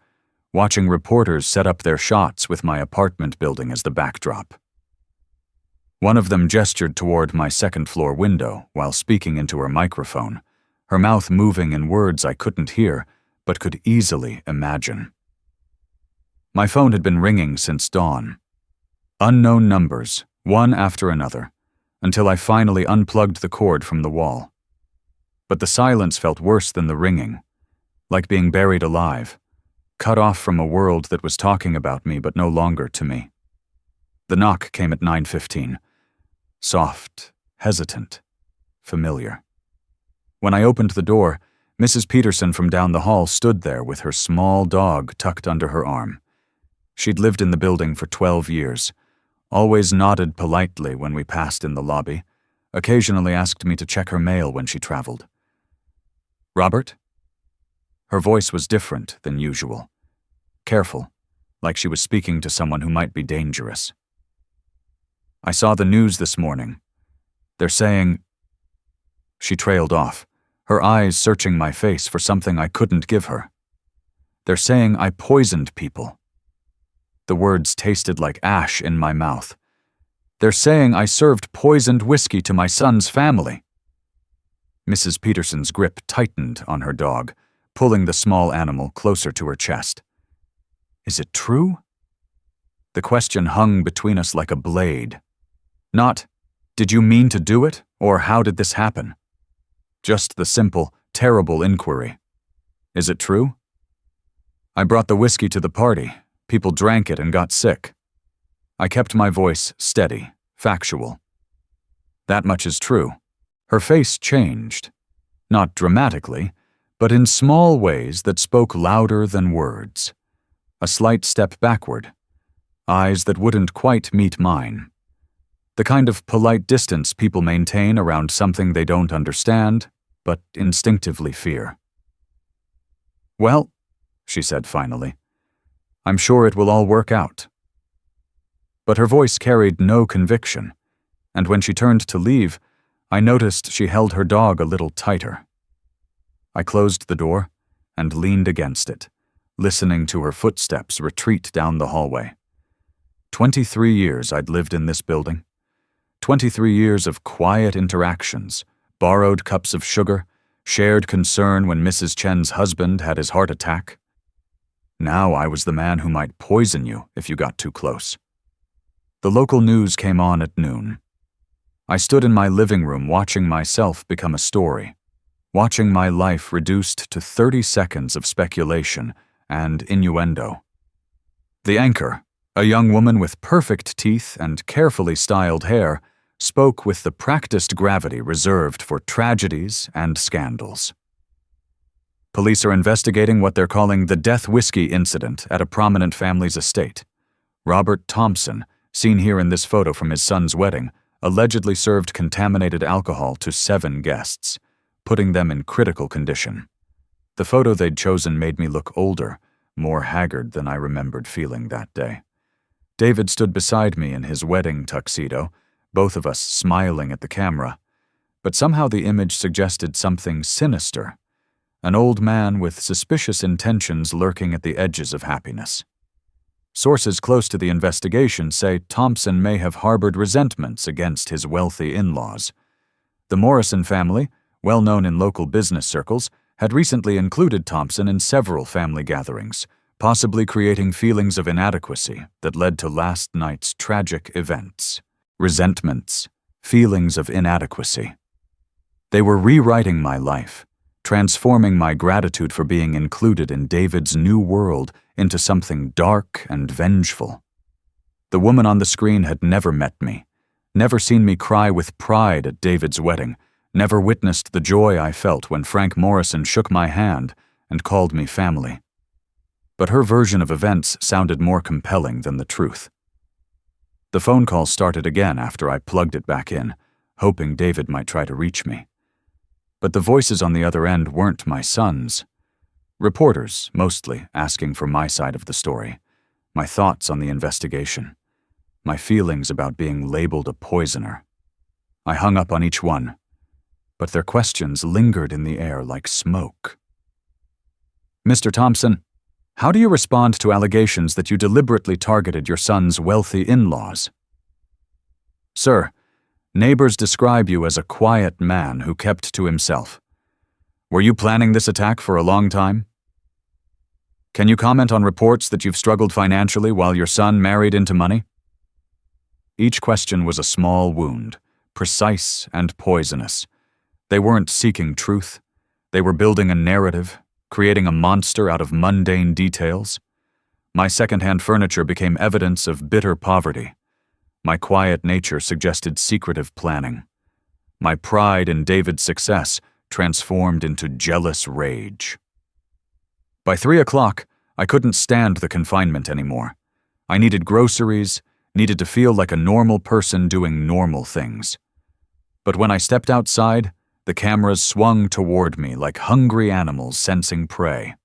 watching reporters set up their shots with my apartment building as the backdrop. One of them gestured toward my second-floor window while speaking into her microphone, her mouth moving in words I couldn't hear but could easily imagine. My phone had been ringing since dawn. Unknown numbers, one after another, until I finally unplugged the cord from the wall. But the silence felt worse than the ringing, like being buried alive, cut off from a world that was talking about me but no longer to me. The knock came at 9:15. Soft, hesitant, familiar. When I opened the door, Mrs. Peterson from down the hall stood there with her small dog tucked under her arm. She'd lived in the building for 12 years, always nodded politely when we passed in the lobby, occasionally asked me to check her mail when she traveled. "Robert?" Her voice was different than usual, careful, like she was speaking to someone who might be dangerous. "I saw the news this morning. They're saying—" She trailed off, her eyes searching my face for something I couldn't give her. "They're saying I poisoned people." The words tasted like ash in my mouth. "They're saying I served poisoned whiskey to my son's family." Mrs. Peterson's grip tightened on her dog, pulling the small animal closer to her chest. "Is it true?" The question hung between us like a blade. Not, "Did you mean to do it?" or "How did this happen?" Just the simple, terrible inquiry. "Is it true?" "I brought the whiskey to the party. People drank it and got sick." I kept my voice steady, factual. "That much is true." Her face changed. Not dramatically, but in small ways that spoke louder than words. A slight step backward. Eyes that wouldn't quite meet mine. The kind of polite distance people maintain around something they don't understand, but instinctively fear. "Well," she said finally, "I'm sure it will all work out." But her voice carried no conviction, and when she turned to leave, I noticed she held her dog a little tighter. I closed the door and leaned against it, listening to her footsteps retreat down the hallway. 23 years I'd lived in this building. 23 years of quiet interactions, borrowed cups of sugar, shared concern when Mrs. Chen's husband had his heart attack. Now I was the man who might poison you if you got too close. The local news came on at noon. I stood in my living room watching myself become a story, watching my life reduced to 30 seconds of speculation and innuendo. The anchor, a young woman with perfect teeth and carefully styled hair, spoke with the practiced gravity reserved for tragedies and scandals. Police are investigating what they're calling the death whiskey incident at a prominent family's estate. Robert Thompson, seen here in this photo from his son's wedding, allegedly served contaminated alcohol to 7 guests, putting them in critical condition. The photo they'd chosen made me look older, more haggard than I remembered feeling that day. David stood beside me in his wedding tuxedo, both of us smiling at the camera, but somehow the image suggested something sinister, an old man with suspicious intentions lurking at the edges of happiness. Sources close to the investigation say Thompson may have harbored resentments against his wealthy in-laws. The Morrison family, well known in local business circles, had recently included Thompson in several family gatherings, possibly creating feelings of inadequacy that led to last night's tragic events. Resentments, feelings of inadequacy. They were rewriting my life, transforming my gratitude for being included in David's new world into something dark and vengeful. The woman on the screen had never met me, never seen me cry with pride at David's wedding, never witnessed the joy I felt when Frank Morrison shook my hand and called me family. But her version of events sounded more compelling than the truth. The phone call started again after I plugged it back in, hoping David might try to reach me. But the voices on the other end weren't my son's. Reporters, mostly, asking for my side of the story, my thoughts on the investigation, my feelings about being labeled a poisoner. I hung up on each one, but their questions lingered in the air like smoke. "Mr. Thompson, how do you respond to allegations that you deliberately targeted your son's wealthy in-laws?" Sir, neighbors describe you as a quiet man who kept to himself. Were you planning this attack for a long time? Can you comment on reports that you've struggled financially while your son married into money? Each question was a small wound, precise and poisonous. They weren't seeking truth. They were building a narrative, creating a monster out of mundane details. My second-hand furniture became evidence of bitter poverty. My quiet nature suggested secretive planning. My pride in David's success transformed into jealous rage. By 3 o'clock, I couldn't stand the confinement anymore. I needed groceries, needed to feel like a normal person doing normal things. But when I stepped outside, the cameras swung toward me like hungry animals sensing prey.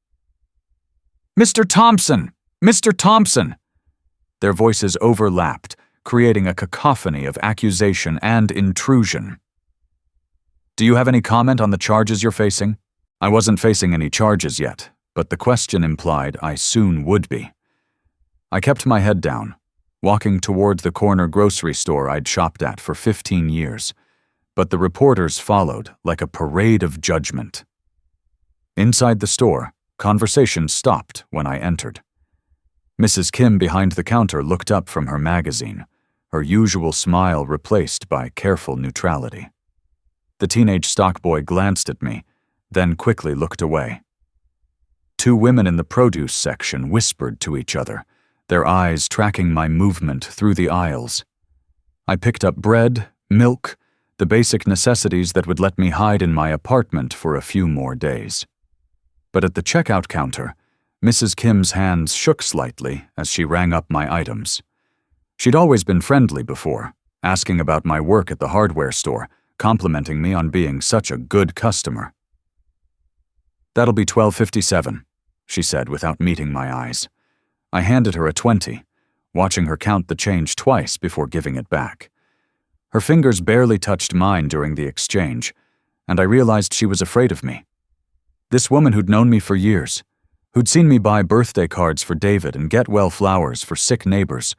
"Mr. Thompson! Mr. Thompson!" Their voices overlapped, creating a cacophony of accusation and intrusion. "Do you have any comment on the charges you're facing?" I wasn't facing any charges yet, but the question implied I soon would be. I kept my head down, walking toward the corner grocery store I'd shopped at for 15 years, but the reporters followed like a parade of judgment. Inside the store, conversation stopped when I entered. Mrs. Kim behind the counter looked up from her magazine, her usual smile replaced by careful neutrality. The teenage stockboy glanced at me, then quickly looked away. 2 women in the produce section whispered to each other, their eyes tracking my movement through the aisles. I picked up bread, milk, the basic necessities that would let me hide in my apartment for a few more days. But at the checkout counter, Mrs. Kim's hands shook slightly as she rang up my items. She'd always been friendly before, asking about my work at the hardware store, complimenting me on being such a good customer. "That'll be $12.57, she said without meeting my eyes. I handed her a 20, watching her count the change twice before giving it back. Her fingers barely touched mine during the exchange, and I realized she was afraid of me. This woman who'd known me for years, who'd seen me buy birthday cards for David and get well flowers for sick neighbors,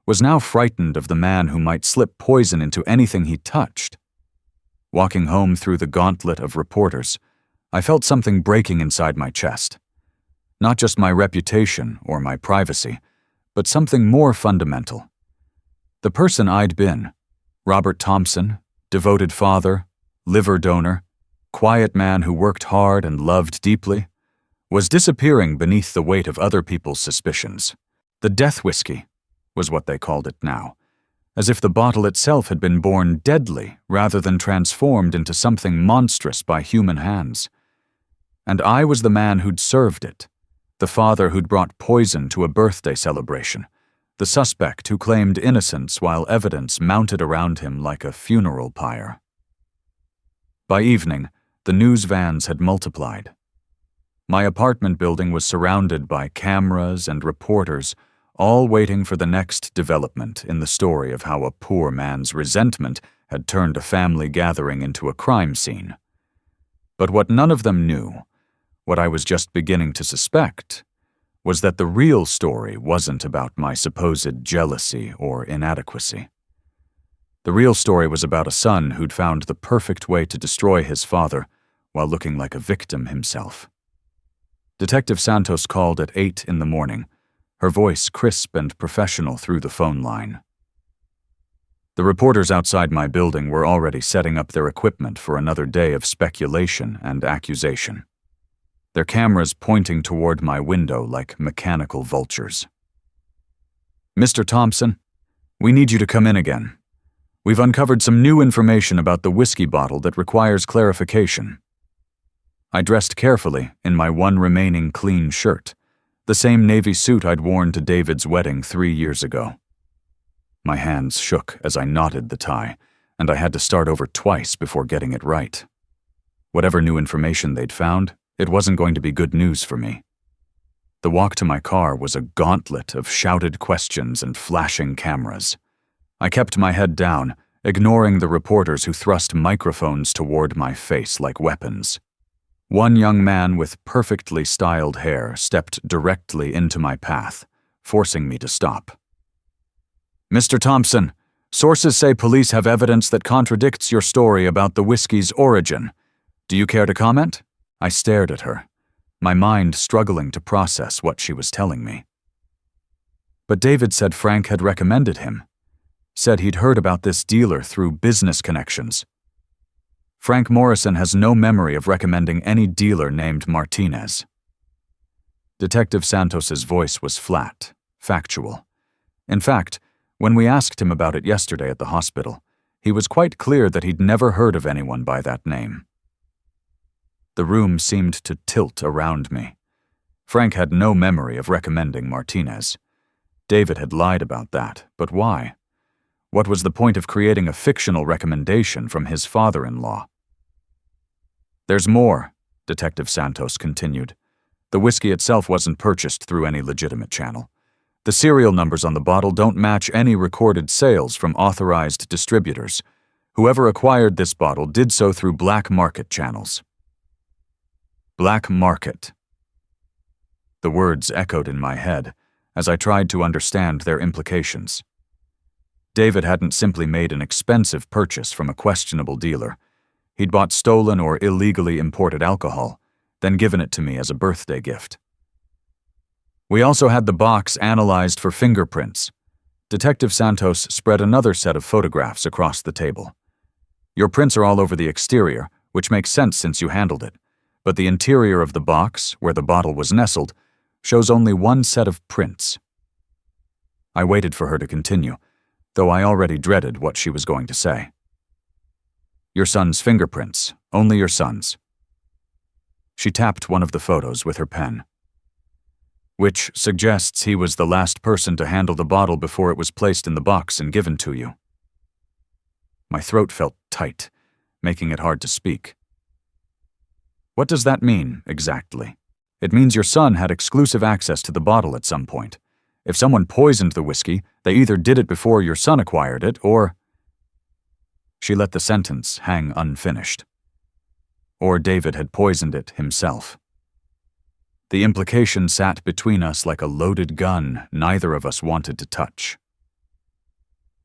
was now frightened of the man who might slip poison into anything he touched. Walking home through the gauntlet of reporters, I felt something breaking inside my chest. Not just my reputation or my privacy, but something more fundamental. The person I'd been, Robert Thompson, devoted father, liver donor, quiet man who worked hard and loved deeply, was disappearing beneath the weight of other people's suspicions. The death whiskey was what they called it now, as if the bottle itself had been born deadly rather than transformed into something monstrous by human hands. And I was the man who'd served it, the father who'd brought poison to a birthday celebration, the suspect who claimed innocence while evidence mounted around him like a funeral pyre. By evening, the news vans had multiplied. My apartment building was surrounded by cameras and reporters, all waiting for the next development in the story of how a poor man's resentment had turned a family gathering into a crime scene. But what none of them knew, what I was just beginning to suspect, was that the real story wasn't about my supposed jealousy or inadequacy. The real story was about a son who'd found the perfect way to destroy his father while looking like a victim himself. Detective Santos called at 8 in the morning, her voice crisp and professional through the phone line. The reporters outside my building were already setting up their equipment for another day of speculation and accusation, their cameras pointing toward my window like mechanical vultures. "Mr. Thompson, we need you to come in again. We've uncovered some new information about the whiskey bottle that requires clarification." I dressed carefully in my one remaining clean shirt, the same navy suit I'd worn to David's wedding 3 years ago. My hands shook as I knotted the tie, and I had to start over twice before getting it right. Whatever new information they'd found, it wasn't going to be good news for me. The walk to my car was a gauntlet of shouted questions and flashing cameras. I kept my head down, ignoring the reporters who thrust microphones toward my face like weapons. One young man with perfectly styled hair stepped directly into my path, forcing me to stop. "Mr. Thompson, Sources say police have evidence that contradicts your story about the whiskey's origin. Do you care to comment? I stared at her, my mind struggling to process what she was telling me. But David said Frank had recommended him, said he'd heard about this dealer through business connections. Frank Morrison has no memory of recommending any dealer named Martinez. Detective Santos's voice was flat, factual. In fact, when we asked him about it yesterday at the hospital, he was quite clear that he'd never heard of anyone by that name. The room seemed to tilt around me. Frank had no memory of recommending Martinez. David had lied about that, but why? What was the point of creating a fictional recommendation from his father-in-law? There's more, Detective Santos continued. The whiskey itself wasn't purchased through any legitimate channel. The serial numbers on the bottle don't match any recorded sales from authorized distributors. Whoever acquired this bottle did so through black market channels. Black market. The words echoed in my head as I tried to understand their implications. David hadn't simply made an expensive purchase from a questionable dealer. He'd bought stolen or illegally imported alcohol, then given it to me as a birthday gift. We also had the box analyzed for fingerprints. Detective Santos spread another set of photographs across the table. Your prints are all over the exterior, which makes sense since you handled it, but the interior of the box, where the bottle was nestled, shows only one set of prints. I waited for her to continue, though I already dreaded what she was going to say. Your son's fingerprints, only your son's. She tapped one of the photos with her pen. Which suggests he was the last person to handle the bottle before it was placed in the box and given to you. My throat felt tight, making it hard to speak. What does that mean, exactly? It means your son had exclusive access to the bottle at some point. If someone poisoned the whiskey, they either did it before your son acquired it, or... She let the sentence hang unfinished. Or David had poisoned it himself. The implication sat between us like a loaded gun neither of us wanted to touch.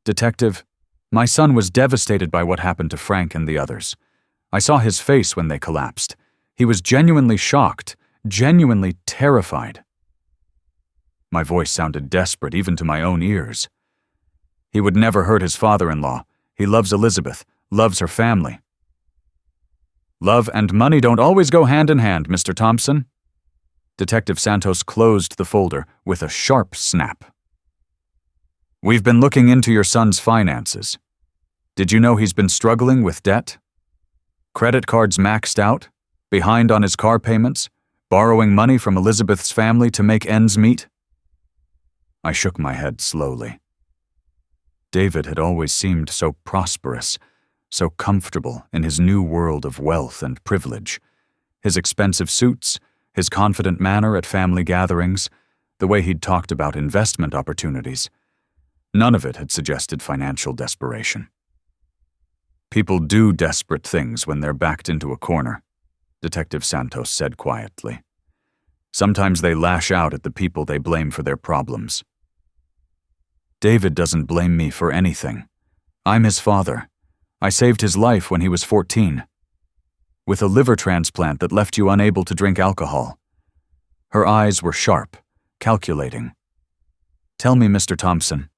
Detective, my son was devastated by what happened to Frank and the others. I saw his face when they collapsed. He was genuinely shocked, genuinely terrified. My voice sounded desperate even to my own ears. He would never hurt his father-in-law. He loves Elizabeth, loves her family. Love and money don't always go hand in hand, Mr. Thompson. Detective Santos closed the folder with a sharp snap. We've been looking into your son's finances. Did you know he's been struggling with debt? Credit cards maxed out, behind on his car payments, borrowing money from Elizabeth's family to make ends meet? I shook my head slowly. David had always seemed so prosperous, so comfortable in his new world of wealth and privilege. His expensive suits, his confident manner at family gatherings, the way he'd talked about investment opportunities. None of it had suggested financial desperation. People do desperate things when they're backed into a corner, Detective Santos said quietly. Sometimes they lash out at the people they blame for their problems. David doesn't blame me for anything. I'm his father. I saved his life when he was 14. With a liver transplant that left you unable to drink alcohol. Her eyes were sharp, calculating. Tell me, Mr. Thompson,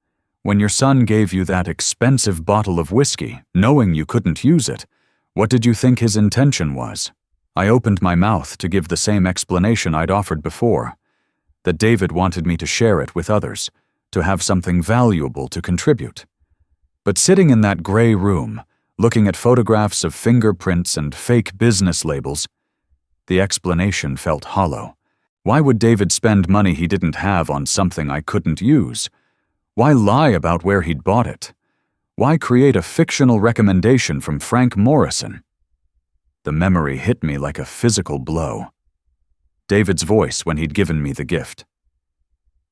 when your son gave you that expensive bottle of whiskey, knowing you couldn't use it, what did you think his intention was? I opened my mouth to give the same explanation I'd offered before, that David wanted me to share it with others, to have something valuable to contribute. But sitting in that gray room, looking at photographs of fingerprints and fake business labels, the explanation felt hollow. Why would David spend money he didn't have on something I couldn't use? Why lie about where he'd bought it? Why create a fictional recommendation from Frank Morrison? The memory hit me like a physical blow. David's voice when he'd given me the gift.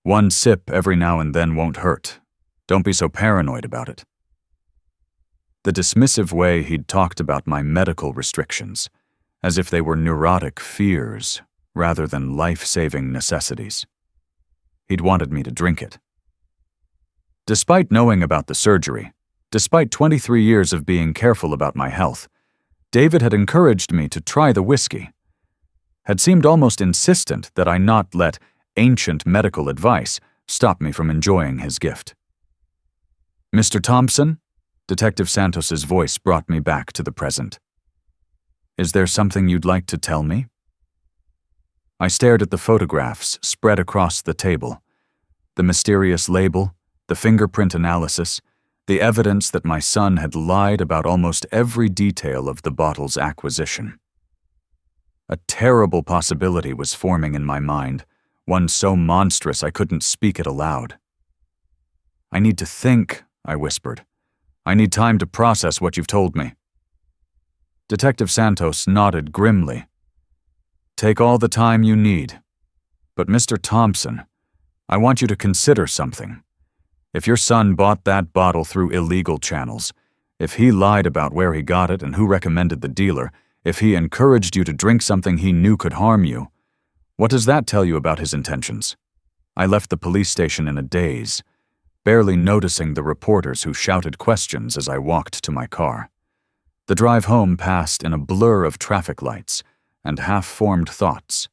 One sip every now and then won't hurt. Don't be so paranoid about it. The dismissive way he'd talked about my medical restrictions, as if they were neurotic fears rather than life-saving necessities. He'd wanted me to drink it. Despite knowing about the surgery, Despite 23 years of being careful about my health, David had encouraged me to try the whiskey, had seemed almost insistent that I not let ancient medical advice stop me from enjoying his gift. "Mr. Thompson?" Detective Santos's voice brought me back to the present. "Is there something you'd like to tell me?" I stared at the photographs spread across the table. The mysterious label, the fingerprint analysis, the evidence that my son had lied about almost every detail of the bottle's acquisition. A terrible possibility was forming in my mind, one so monstrous I couldn't speak it aloud. "I need to think," I whispered. "I need time to process what you've told me." Detective Santos nodded grimly. "Take all the time you need. But Mr. Thompson, I want you to consider something. If your son bought that bottle through illegal channels, if he lied about where he got it and who recommended the dealer, if he encouraged you to drink something he knew could harm you, what does that tell you about his intentions?" I left the police station in a daze, barely noticing the reporters who shouted questions as I walked to my car. The drive home passed in a blur of traffic lights and half-formed thoughts,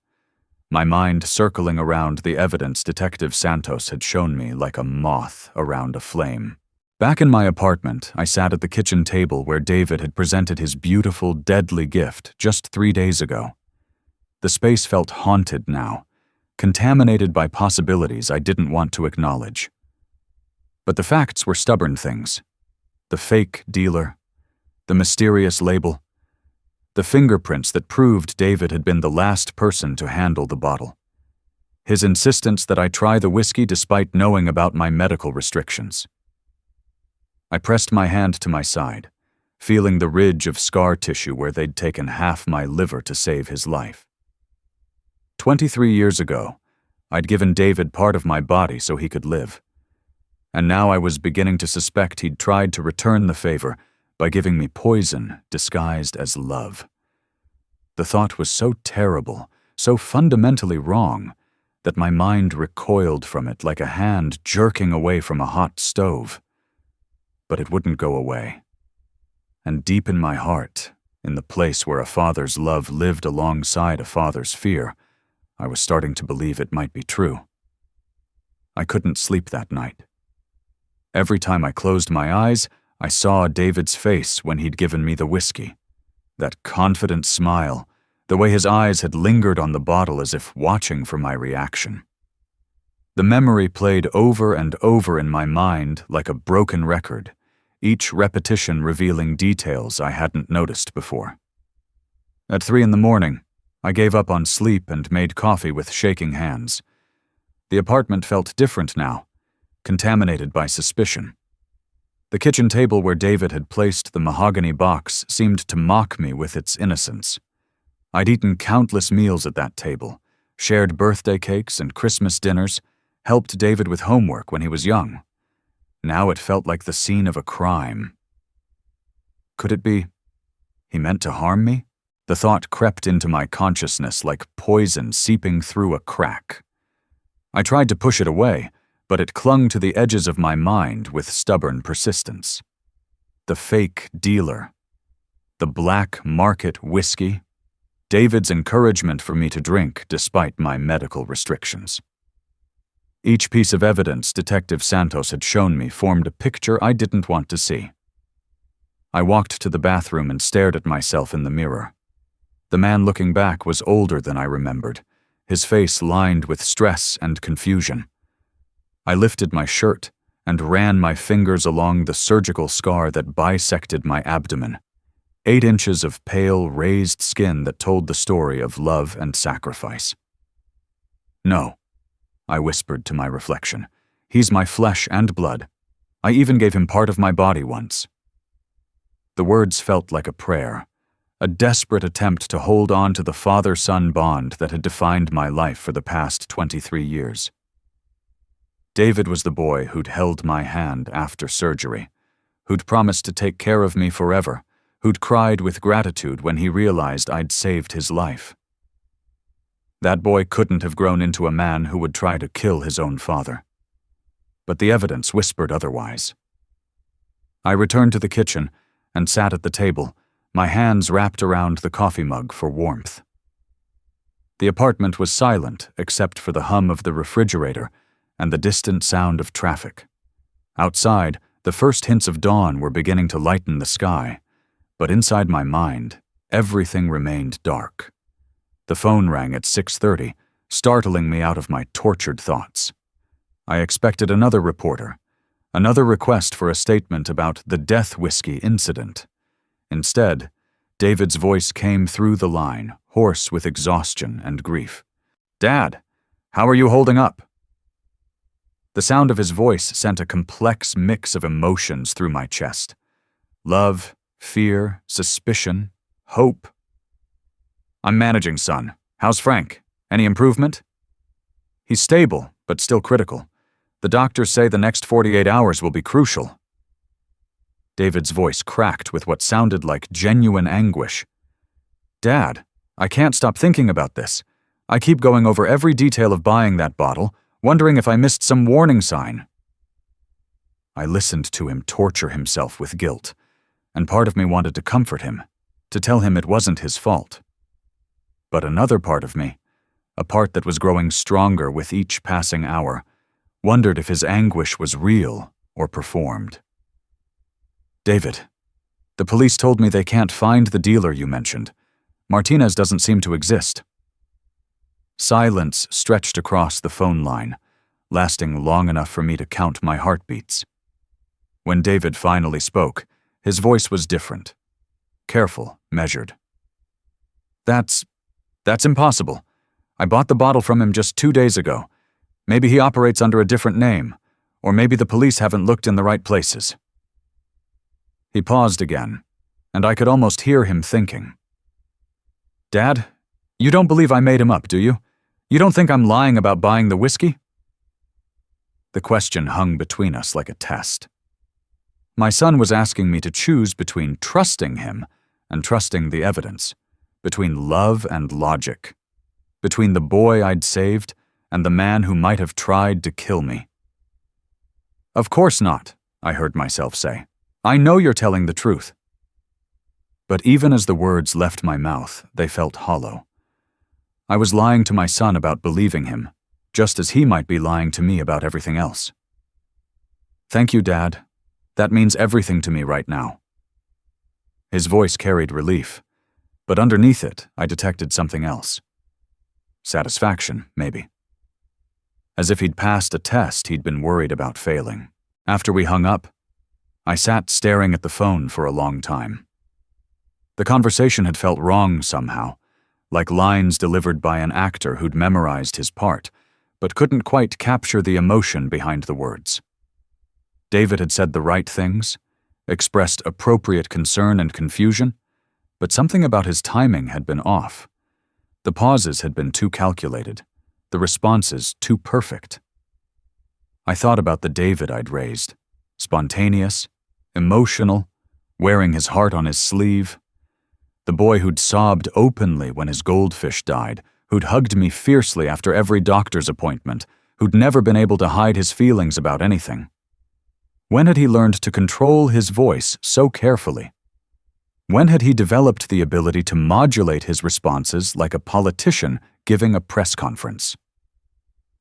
my mind circling around the evidence Detective Santos had shown me like a moth around a flame. Back in my apartment, I sat at the kitchen table where David had presented his beautiful, deadly gift just 3 days ago. The space felt haunted now, contaminated by possibilities I didn't want to acknowledge. But the facts were stubborn things. The fake dealer, the mysterious label, the fingerprints that proved David had been the last person to handle the bottle, his insistence that I try the whiskey despite knowing about my medical restrictions. I pressed my hand to my side, feeling the ridge of scar tissue where they'd taken half my liver to save his life. 23 years ago, I'd given David part of my body so he could live. And now I was beginning to suspect he'd tried to return the favor by giving me poison disguised as love. The thought was so terrible, so fundamentally wrong, that my mind recoiled from it like a hand jerking away from a hot stove. But it wouldn't go away. And deep in my heart, in the place where a father's love lived alongside a father's fear, I was starting to believe it might be true. I couldn't sleep that night. Every time I closed my eyes, I saw David's face when he'd given me the whiskey. That confident smile, the way his eyes had lingered on the bottle as if watching for my reaction. The memory played over and over in my mind like a broken record, each repetition revealing details I hadn't noticed before. At 3 a.m, I gave up on sleep and made coffee with shaking hands. The apartment felt different now, contaminated by suspicion. The kitchen table where David had placed the mahogany box seemed to mock me with its innocence. I'd eaten countless meals at that table, shared birthday cakes and Christmas dinners, helped David with homework when he was young. Now it felt like the scene of a crime. Could it be he meant to harm me? The thought crept into my consciousness like poison seeping through a crack. I tried to push it away, but it clung to the edges of my mind with stubborn persistence. The fake dealer, the black market whiskey, David's encouragement for me to drink despite my medical restrictions. Each piece of evidence Detective Santos had shown me formed a picture I didn't want to see. I walked to the bathroom and stared at myself in the mirror. The man looking back was older than I remembered, his face lined with stress and confusion. I lifted my shirt and ran my fingers along the surgical scar that bisected my abdomen, 8 inches of pale, raised skin that told the story of love and sacrifice. "No," I whispered to my reflection. "He's my flesh and blood. I even gave him part of my body once." The words felt like a prayer, a desperate attempt to hold on to the father-son bond that had defined my life for the past 23 years. David was the boy who'd held my hand after surgery, who'd promised to take care of me forever, who'd cried with gratitude when he realized I'd saved his life. That boy couldn't have grown into a man who would try to kill his own father. But the evidence whispered otherwise. I returned to the kitchen and sat at the table, my hands wrapped around the coffee mug for warmth. The apartment was silent except for the hum of the refrigerator and the distant sound of traffic. Outside, the first hints of dawn were beginning to lighten the sky, but inside my mind, everything remained dark. The phone rang at 6:30, startling me out of my tortured thoughts. I expected another reporter, another request for a statement about the death whiskey incident. Instead, David's voice came through the line, hoarse with exhaustion and grief. "Dad, how are you holding up?" The sound of his voice sent a complex mix of emotions through my chest. Love, fear, suspicion, hope. "I'm managing, son. How's Frank? Any improvement?" "He's stable, but still critical. The doctors say the next 48 hours will be crucial." David's voice cracked with what sounded like genuine anguish. "Dad, I can't stop thinking about this. I keep going over every detail of buying that bottle, wondering if I missed some warning sign." I listened to him torture himself with guilt, and part of me wanted to comfort him, to tell him it wasn't his fault. But another part of me, a part that was growing stronger with each passing hour, wondered if his anguish was real or performed. "David, the police told me they can't find the dealer you mentioned. Martinez doesn't seem to exist." Silence stretched across the phone line, lasting long enough for me to count my heartbeats. When David finally spoke, his voice was different. Careful, measured. That's impossible. I bought the bottle from him just 2 days ago. Maybe he operates under a different name, or maybe the police haven't looked in the right places." He paused again, and I could almost hear him thinking. "Dad, you don't believe I made him up, do you? You don't think I'm lying about buying the whiskey?" The question hung between us like a test. My son was asking me to choose between trusting him and trusting the evidence, between love and logic, between the boy I'd saved and the man who might have tried to kill me. "Of course not," I heard myself say. "I know you're telling the truth." But even as the words left my mouth, they felt hollow. I was lying to my son about believing him, just as he might be lying to me about everything else. "Thank you, Dad. That means everything to me right now." His voice carried relief, but underneath it, I detected something else. Satisfaction, maybe. As if he'd passed a test he'd been worried about failing. After we hung up, I sat staring at the phone for a long time. The conversation had felt wrong somehow, like lines delivered by an actor who'd memorized his part, but couldn't quite capture the emotion behind the words. David had said the right things, expressed appropriate concern and confusion, but something about his timing had been off. The pauses had been too calculated, the responses too perfect. I thought about the David I'd raised, spontaneous, emotional, wearing his heart on his sleeve. The boy who'd sobbed openly when his goldfish died, who'd hugged me fiercely after every doctor's appointment, who'd never been able to hide his feelings about anything. When had he learned to control his voice so carefully? When had he developed the ability to modulate his responses like a politician giving a press conference?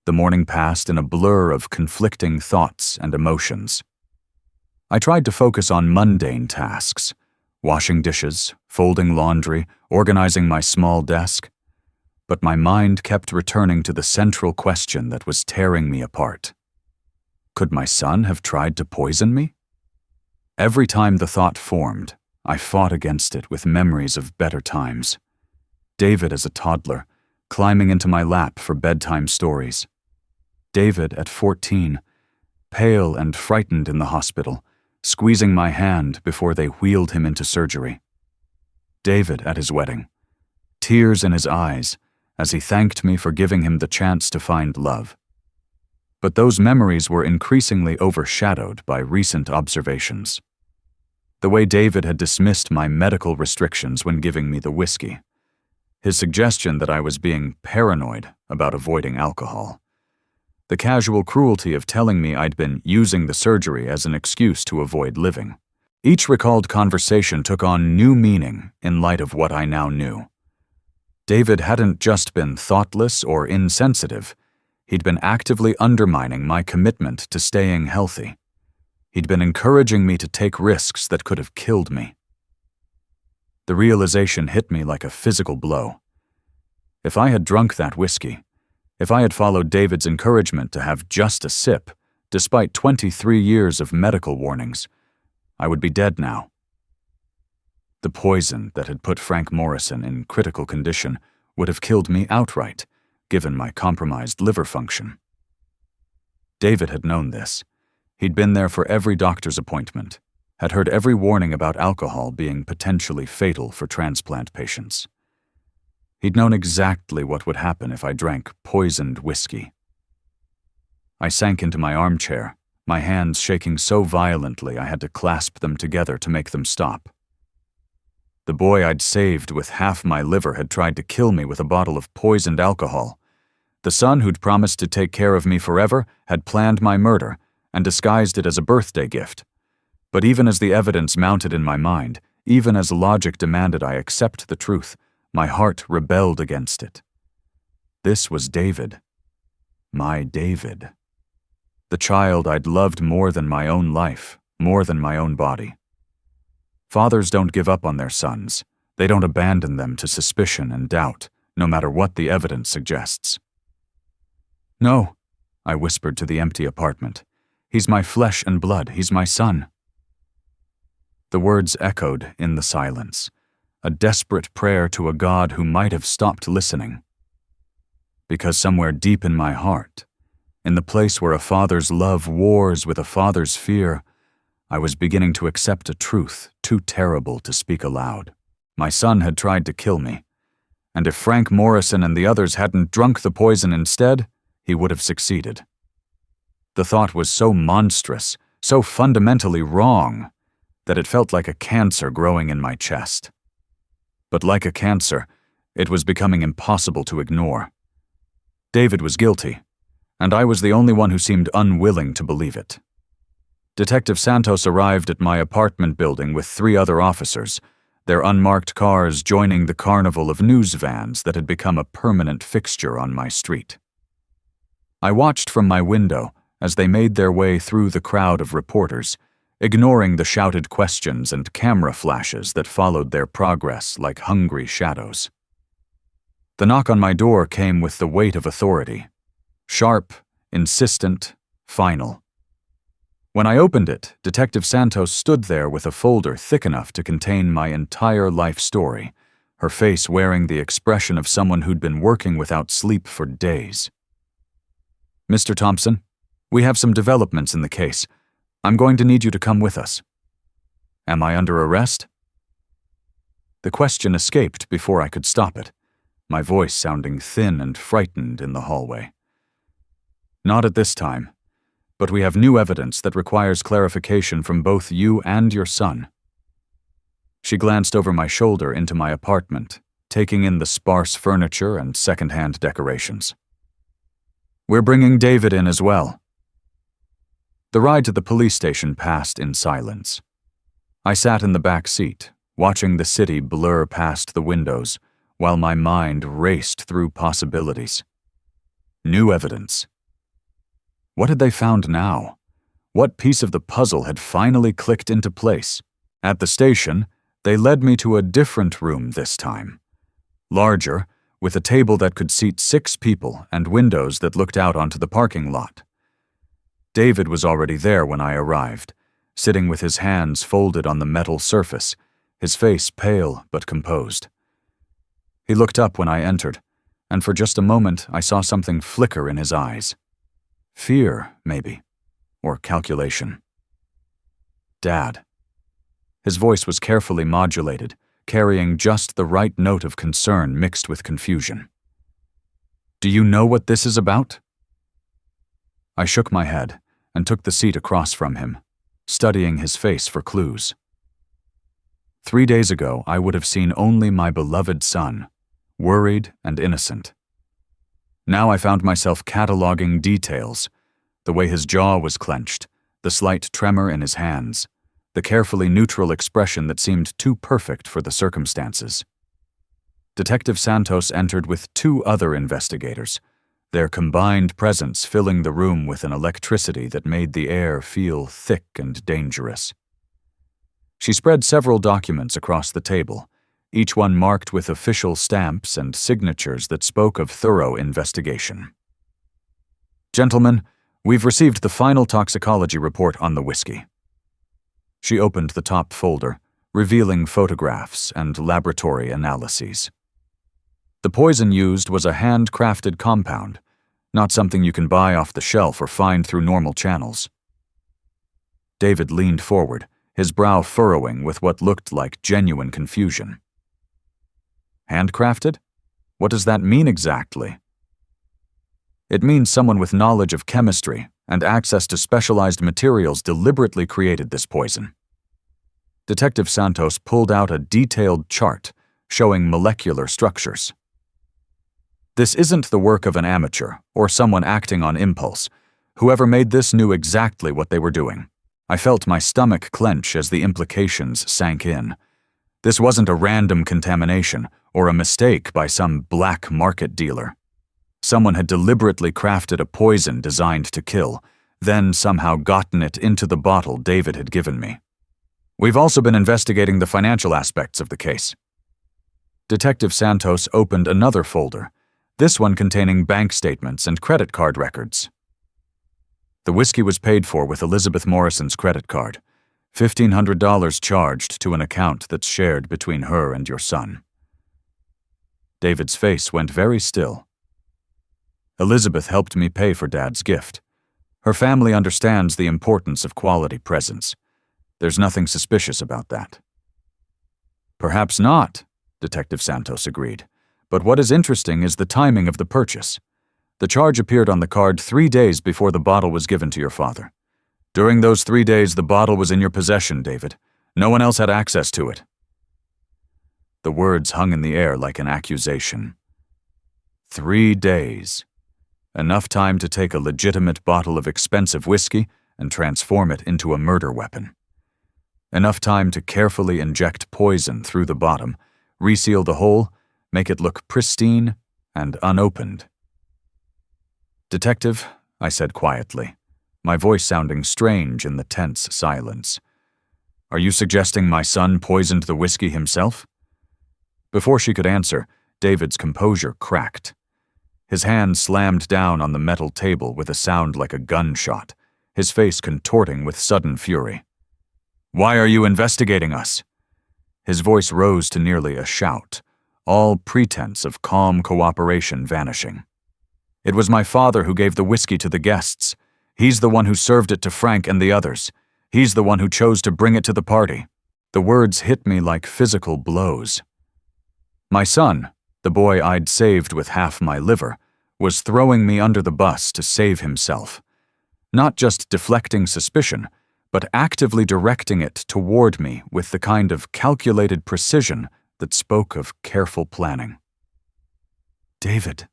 The morning passed in a blur of conflicting thoughts and emotions. I tried to focus on mundane tasks, washing dishes, folding laundry, organizing my small desk, but my mind kept returning to the central question that was tearing me apart. Could my son have tried to poison me? Every time the thought formed, I fought against it with memories of better times. David as a toddler, climbing into my lap for bedtime stories. David at 14, pale and frightened in the hospital, squeezing my hand before they wheeled him into surgery. David at his wedding, tears in his eyes as he thanked me for giving him the chance to find love. But those memories were increasingly overshadowed by recent observations. The way David had dismissed my medical restrictions when giving me the whiskey. His suggestion that I was being paranoid about avoiding alcohol. The casual cruelty of telling me I'd been using the surgery as an excuse to avoid living. Each recalled conversation took on new meaning in light of what I now knew. David hadn't just been thoughtless or insensitive. He'd been actively undermining my commitment to staying healthy. He'd been encouraging me to take risks that could have killed me. The realization hit me like a physical blow. If I had drunk that whiskey, if I had followed David's encouragement to have just a sip, despite 23 years of medical warnings, I would be dead now. The poison that had put Frank Morrison in critical condition would have killed me outright, given my compromised liver function. David had known this. He'd been there for every doctor's appointment, had heard every warning about alcohol being potentially fatal for transplant patients. He'd known exactly what would happen if I drank poisoned whiskey. I sank into my armchair, my hands shaking so violently I had to clasp them together to make them stop. The boy I'd saved with half my liver had tried to kill me with a bottle of poisoned alcohol. The son who'd promised to take care of me forever had planned my murder and disguised it as a birthday gift. But even as the evidence mounted in my mind, even as logic demanded I accept the truth, my heart rebelled against it. This was David. My David. The child I'd loved more than my own life, more than my own body. Fathers don't give up on their sons. They don't abandon them to suspicion and doubt, no matter what the evidence suggests. "No," I whispered to the empty apartment. "He's my flesh and blood. He's my son." The words echoed in the silence, a desperate prayer to a God who might have stopped listening. Because somewhere deep in my heart, in the place where a father's love wars with a father's fear, I was beginning to accept a truth too terrible to speak aloud. My son had tried to kill me, and if Frank Morrison and the others hadn't drunk the poison instead, he would have succeeded. The thought was so monstrous, so fundamentally wrong, that it felt like a cancer growing in my chest. But like a cancer, it was becoming impossible to ignore. David was guilty, and I was the only one who seemed unwilling to believe it. Detective Santos arrived at my apartment building with 3 other officers, their unmarked cars joining the carnival of news vans that had become a permanent fixture on my street. I watched from my window as they made their way through the crowd of reporters, ignoring the shouted questions and camera flashes that followed their progress like hungry shadows. The knock on my door came with the weight of authority. Sharp, insistent, final. When I opened it, Detective Santos stood there with a folder thick enough to contain my entire life story, her face wearing the expression of someone who'd been working without sleep for days. "Mr. Thompson, we have some developments in the case. I'm going to need you to come with us." "Am I under arrest?" The question escaped before I could stop it, my voice sounding thin and frightened in the hallway. "Not at this time, but we have new evidence that requires clarification from both you and your son." She glanced over my shoulder into my apartment, taking in the sparse furniture and second-hand decorations. "We're bringing David in as well." The ride to the police station passed in silence. I sat in the back seat, watching the city blur past the windows, while my mind raced through possibilities. New evidence. What had they found now? What piece of the puzzle had finally clicked into place? At the station, they led me to a different room this time. Larger, with a table that could seat 6 people and windows that looked out onto the parking lot. David was already there when I arrived, sitting with his hands folded on the metal surface, his face pale but composed. He looked up when I entered, and for just a moment I saw something flicker in his eyes. Fear, maybe, or calculation. "Dad." His voice was carefully modulated, carrying just the right note of concern mixed with confusion. "Do you know what this is about?" I shook my head and took the seat across from him, studying his face for clues. 3 days ago, I would have seen only my beloved son, worried and innocent. Now I found myself cataloging details, the way his jaw was clenched, the slight tremor in his hands, the carefully neutral expression that seemed too perfect for the circumstances. Detective Santos entered with 2 other investigators, their combined presence filling the room with an electricity that made the air feel thick and dangerous. She spread several documents across the table, each one marked with official stamps and signatures that spoke of thorough investigation. "Gentlemen, we've received the final toxicology report on the whiskey." She opened the top folder, revealing photographs and laboratory analyses. The poison used was a handcrafted compound, not something you can buy off the shelf or find through normal channels. David leaned forward, his brow furrowing with what looked like genuine confusion. "Handcrafted? What does that mean exactly?" "It means someone with knowledge of chemistry and access to specialized materials deliberately created this poison." Detective Santos pulled out a detailed chart showing molecular structures. "This isn't the work of an amateur or someone acting on impulse. Whoever made this knew exactly what they were doing." I felt my stomach clench as the implications sank in. This wasn't a random contamination or a mistake by some black market dealer. Someone had deliberately crafted a poison designed to kill, then somehow gotten it into the bottle David had given me. "We've also been investigating the financial aspects of the case." Detective Santos opened another folder, this one containing bank statements and credit card records. "The whiskey was paid for with Elizabeth Morrison's credit card, $1,500 charged to an account that's shared between her and your son." David's face went very still. "Elizabeth helped me pay for Dad's gift. Her family understands the importance of quality presents. There's nothing suspicious about that." "Perhaps not," Detective Santos agreed. "But what is interesting is the timing of the purchase. The charge appeared on the card 3 days before the bottle was given to your father. During those 3 days, the bottle was in your possession, David. No one else had access to it." The words hung in the air like an accusation. 3 days. Enough time to take a legitimate bottle of expensive whiskey and transform it into a murder weapon. Enough time to carefully inject poison through the bottom, reseal the hole, make it look pristine and unopened. "Detective," I said quietly, my voice sounding strange in the tense silence, "are you suggesting my son poisoned the whiskey himself?" Before she could answer, David's composure cracked. His hand slammed down on the metal table with a sound like a gunshot, his face contorting with sudden fury. "Why are you investigating us?" His voice rose to nearly a shout, all pretense of calm cooperation vanishing. "It was my father who gave the whiskey to the guests. He's the one who served it to Frank and the others. He's the one who chose to bring it to the party." The words hit me like physical blows. My son, the boy I'd saved with half my liver, was throwing me under the bus to save himself. Not just deflecting suspicion, but actively directing it toward me with the kind of calculated precision that spoke of careful planning. "David,"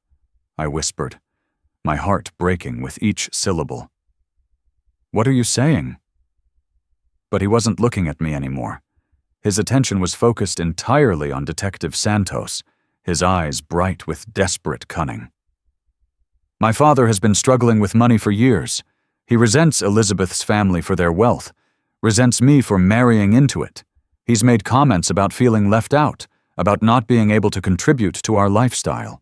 I whispered, my heart breaking with each syllable. "What are you saying?" But he wasn't looking at me anymore. His attention was focused entirely on Detective Santos, his eyes bright with desperate cunning. "My father has been struggling with money for years. He resents Elizabeth's family for their wealth, resents me for marrying into it. He's made comments about feeling left out, about not being able to contribute to our lifestyle."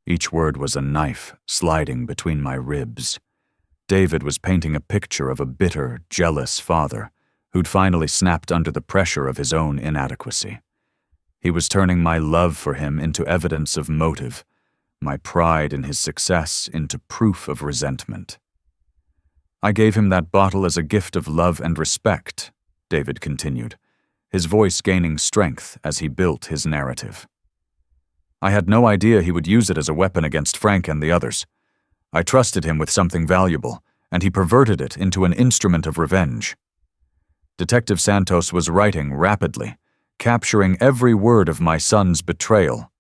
Each word was a knife sliding between my ribs. David was painting a picture of a bitter, jealous father who'd finally snapped under the pressure of his own inadequacy. He was turning my love for him into evidence of motive, my pride in his success into proof of resentment. "I gave him that bottle as a gift of love and respect," David continued, his voice gaining strength as he built his narrative. "I had no idea he would use it as a weapon against Frank and the others. I trusted him with something valuable, and he perverted it into an instrument of revenge." Detective Santos was writing rapidly, capturing every word of my son's betrayal.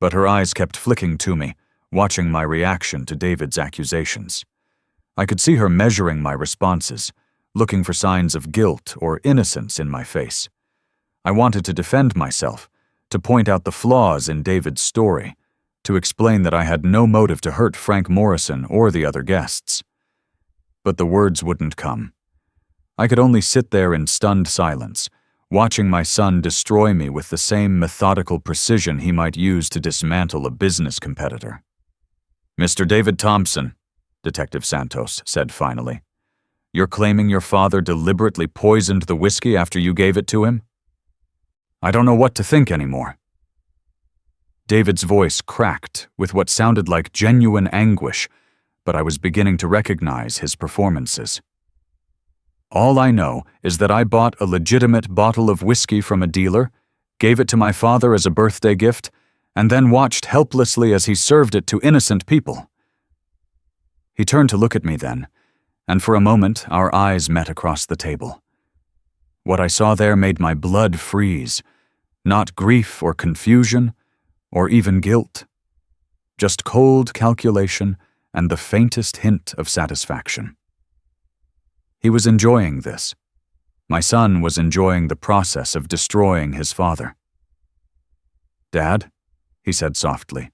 But her eyes kept flicking to me, watching my reaction to David's accusations. I could see her measuring my responses, looking for signs of guilt or innocence in my face. I wanted to defend myself, to point out the flaws in David's story, to explain that I had no motive to hurt Frank Morrison or the other guests. But the words wouldn't come. I could only sit there in stunned silence, watching my son destroy me with the same methodical precision he might use to dismantle a business competitor. "Mr. David Thompson," Detective Santos said finally, "you're claiming your father deliberately poisoned the whiskey after you gave it to him? I don't know what to think anymore." David's voice cracked with what sounded like genuine anguish, but I was beginning to recognize his performances. "All I know is that I bought a legitimate bottle of whiskey from a dealer, gave it to my father as a birthday gift, and then watched helplessly as he served it to innocent people." He turned to look at me then, and for a moment our eyes met across the table. What I saw there made my blood freeze, not grief or confusion, or even guilt, just cold calculation and the faintest hint of satisfaction. He was enjoying this. My son was enjoying the process of destroying his father. "Dad," he said softly,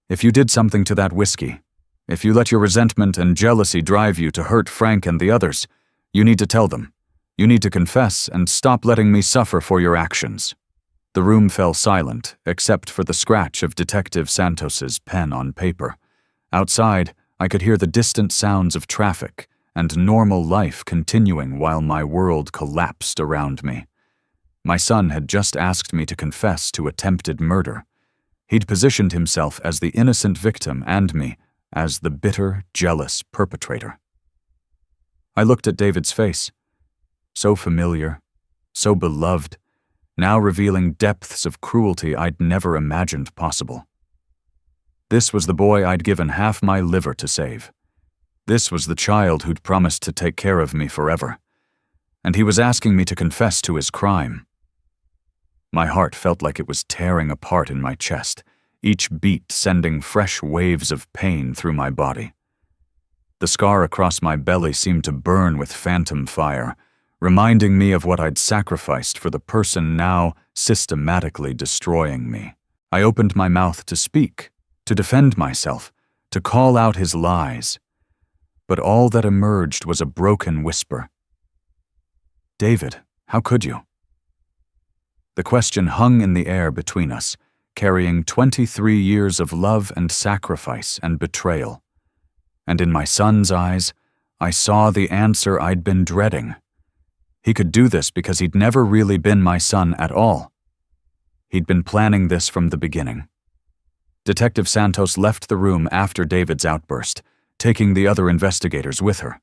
"if you did something to that whiskey, if you let your resentment and jealousy drive you to hurt Frank and the others, you need to tell them. You need to confess and stop letting me suffer for your actions." The room fell silent, except for the scratch of Detective Santos's pen on paper. Outside, I could hear the distant sounds of traffic and normal life continuing while my world collapsed around me. My son had just asked me to confess to attempted murder. He'd positioned himself as the innocent victim and me as the bitter, jealous perpetrator. I looked at David's face. So familiar, so beloved, now revealing depths of cruelty I'd never imagined possible. This was the boy I'd given half my liver to save. This was the child who'd promised to take care of me forever. And he was asking me to confess to his crime. My heart felt like it was tearing apart in my chest, each beat sending fresh waves of pain through my body. The scar across my belly seemed to burn with phantom fire, reminding me of what I'd sacrificed for the person now systematically destroying me. I opened my mouth to speak, to defend myself, to call out his lies. But all that emerged was a broken whisper. "David, how could you?" The question hung in the air between us, carrying 23 years of love and sacrifice and betrayal. And in my son's eyes, I saw the answer I'd been dreading. He could do this because he'd never really been my son at all. He'd been planning this from the beginning. Detective Santos left the room after David's outburst, taking the other investigators with her.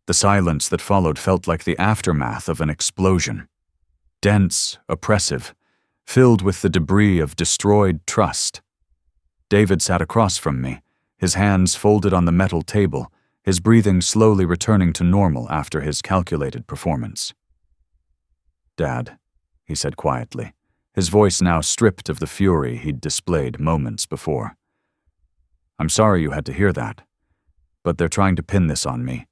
The silence that followed felt like the aftermath of an explosion. Dense, oppressive, filled with the debris of destroyed trust. David sat across from me, his hands folded on the metal table, his breathing slowly returning to normal after his calculated performance. "Dad," he said quietly, his voice now stripped of the fury he'd displayed moments before. "I'm sorry you had to hear that, but they're trying to pin this on me,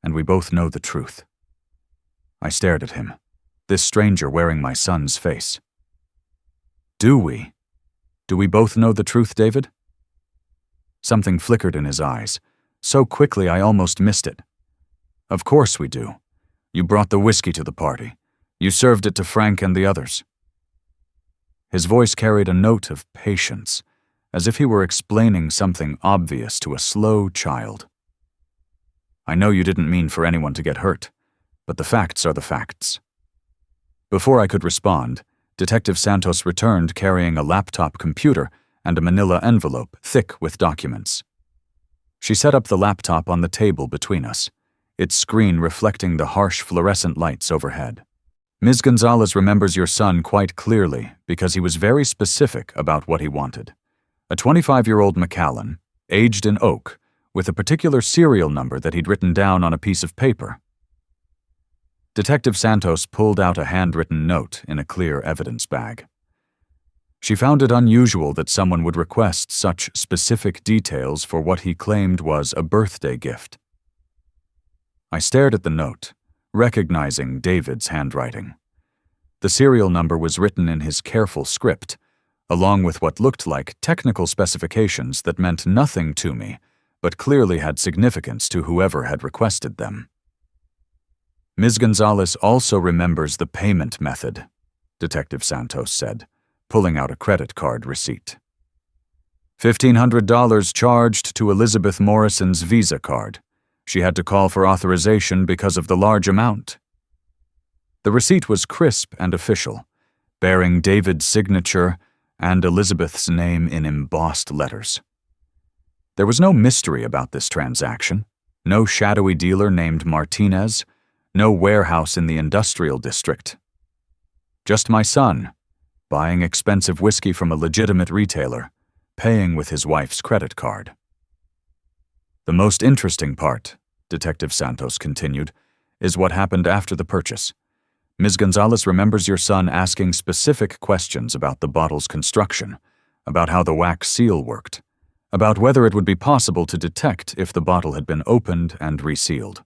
and we both know the truth." I stared at him, this stranger wearing my son's face. "Do we? Do we both know the truth, David?" Something flickered in his eyes, so quickly I almost missed it. "Of course we do. You brought the whiskey to the party. You served it to Frank and the others." His voice carried a note of patience, as if he were explaining something obvious to a slow child. "I know you didn't mean for anyone to get hurt, but the facts are the facts." Before I could respond, Detective Santos returned carrying a laptop computer and a manila envelope thick with documents. She set up the laptop on the table between us, its screen reflecting the harsh fluorescent lights overhead. "Ms. Gonzalez remembers your son quite clearly because he was very specific about what he wanted. A 25-year-old Macallan, aged in oak, with a particular serial number that he'd written down on a piece of paper." Detective Santos pulled out a handwritten note in a clear evidence bag. She found it unusual that someone would request such specific details for what he claimed was a birthday gift. I stared at the note, recognizing David's handwriting. The serial number was written in his careful script, along with what looked like technical specifications that meant nothing to me, but clearly had significance to whoever had requested them. Ms. Gonzalez also remembers the payment method, Detective Santos said, pulling out a credit card receipt. $1,500 charged to Elizabeth Morrison's Visa card. She had to call for authorization because of the large amount. The receipt was crisp and official, bearing David's signature and Elizabeth's name in embossed letters. There was no mystery about this transaction, no shadowy dealer named Martinez, no warehouse in the industrial district. Just my son, buying expensive whiskey from a legitimate retailer, paying with his wife's credit card. The most interesting part, Detective Santos continued, is what happened after the purchase. Ms. Gonzalez remembers your son asking specific questions about the bottle's construction, about how the wax seal worked, about whether it would be possible to detect if the bottle had been opened and resealed.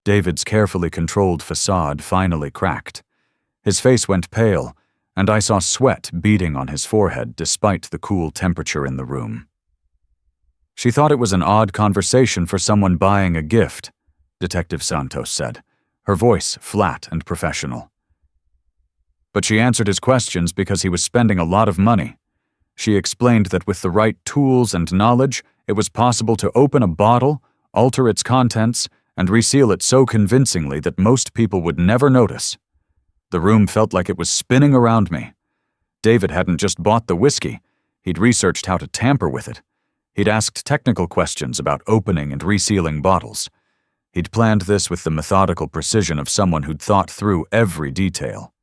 David's carefully controlled facade finally cracked. His face went pale, and I saw sweat beading on his forehead despite the cool temperature in the room. She thought it was an odd conversation for someone buying a gift, Detective Santos said, her voice flat and professional. But she answered his questions because he was spending a lot of money. She explained that with the right tools and knowledge, it was possible to open a bottle, alter its contents, and reseal it so convincingly that most people would never notice. The room felt like it was spinning around me. David hadn't just bought the whiskey. He'd researched how to tamper with it. He'd asked technical questions about opening and resealing bottles. He'd planned this with the methodical precision of someone who'd thought through every detail.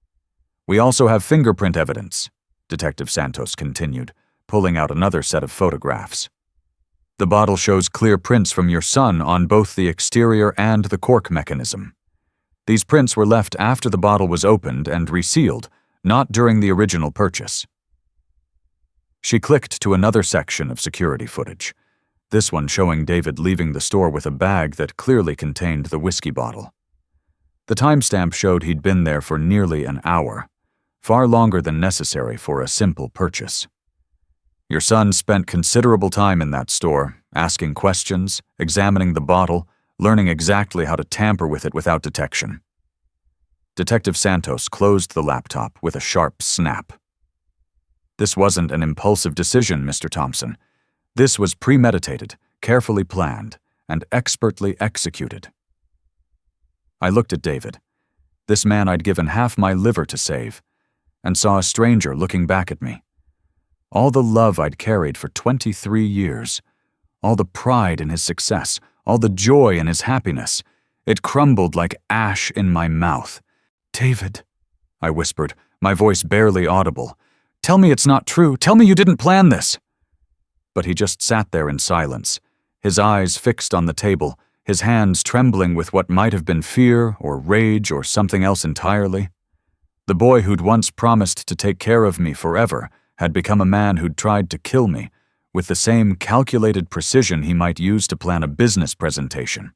We also have fingerprint evidence, Detective Santos continued, pulling out another set of photographs. The bottle shows clear prints from your son on both the exterior and the cork mechanism. These prints were left after the bottle was opened and resealed, not during the original purchase. She clicked to another section of security footage, this one showing David leaving the store with a bag that clearly contained the whiskey bottle. The timestamp showed he'd been there for nearly an hour, far longer than necessary for a simple purchase. Your son spent considerable time in that store, asking questions, examining the bottle, learning exactly how to tamper with it without detection. Detective Santos closed the laptop with a sharp snap. This wasn't an impulsive decision, Mr. Thompson. This was premeditated, carefully planned, and expertly executed. I looked at David, this man I'd given half my liver to save, and saw a stranger looking back at me. All the love I'd carried for 23 years, all the pride in his success, all the joy in his happiness, it crumbled like ash in my mouth. "David," I whispered, my voice barely audible, "tell me it's not true. Tell me you didn't plan this." But he just sat there in silence, his eyes fixed on the table, his hands trembling with what might have been fear or rage or something else entirely. The boy who'd once promised to take care of me forever had become a man who'd tried to kill me with the same calculated precision he might use to plan a business presentation.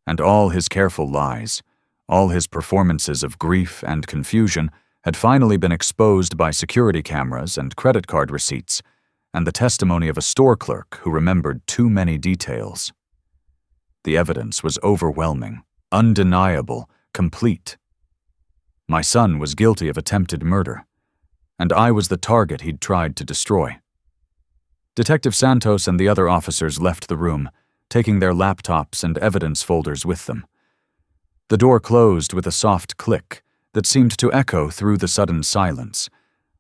And all his careful lies, all his performances of grief and confusion had finally been exposed by security cameras and credit card receipts, and the testimony of a store clerk who remembered too many details. The evidence was overwhelming, undeniable, complete. My son was guilty of attempted murder, and I was the target he'd tried to destroy. Detective Santos and the other officers left the room, taking their laptops and evidence folders with them. The door closed with a soft click that seemed to echo through the sudden silence,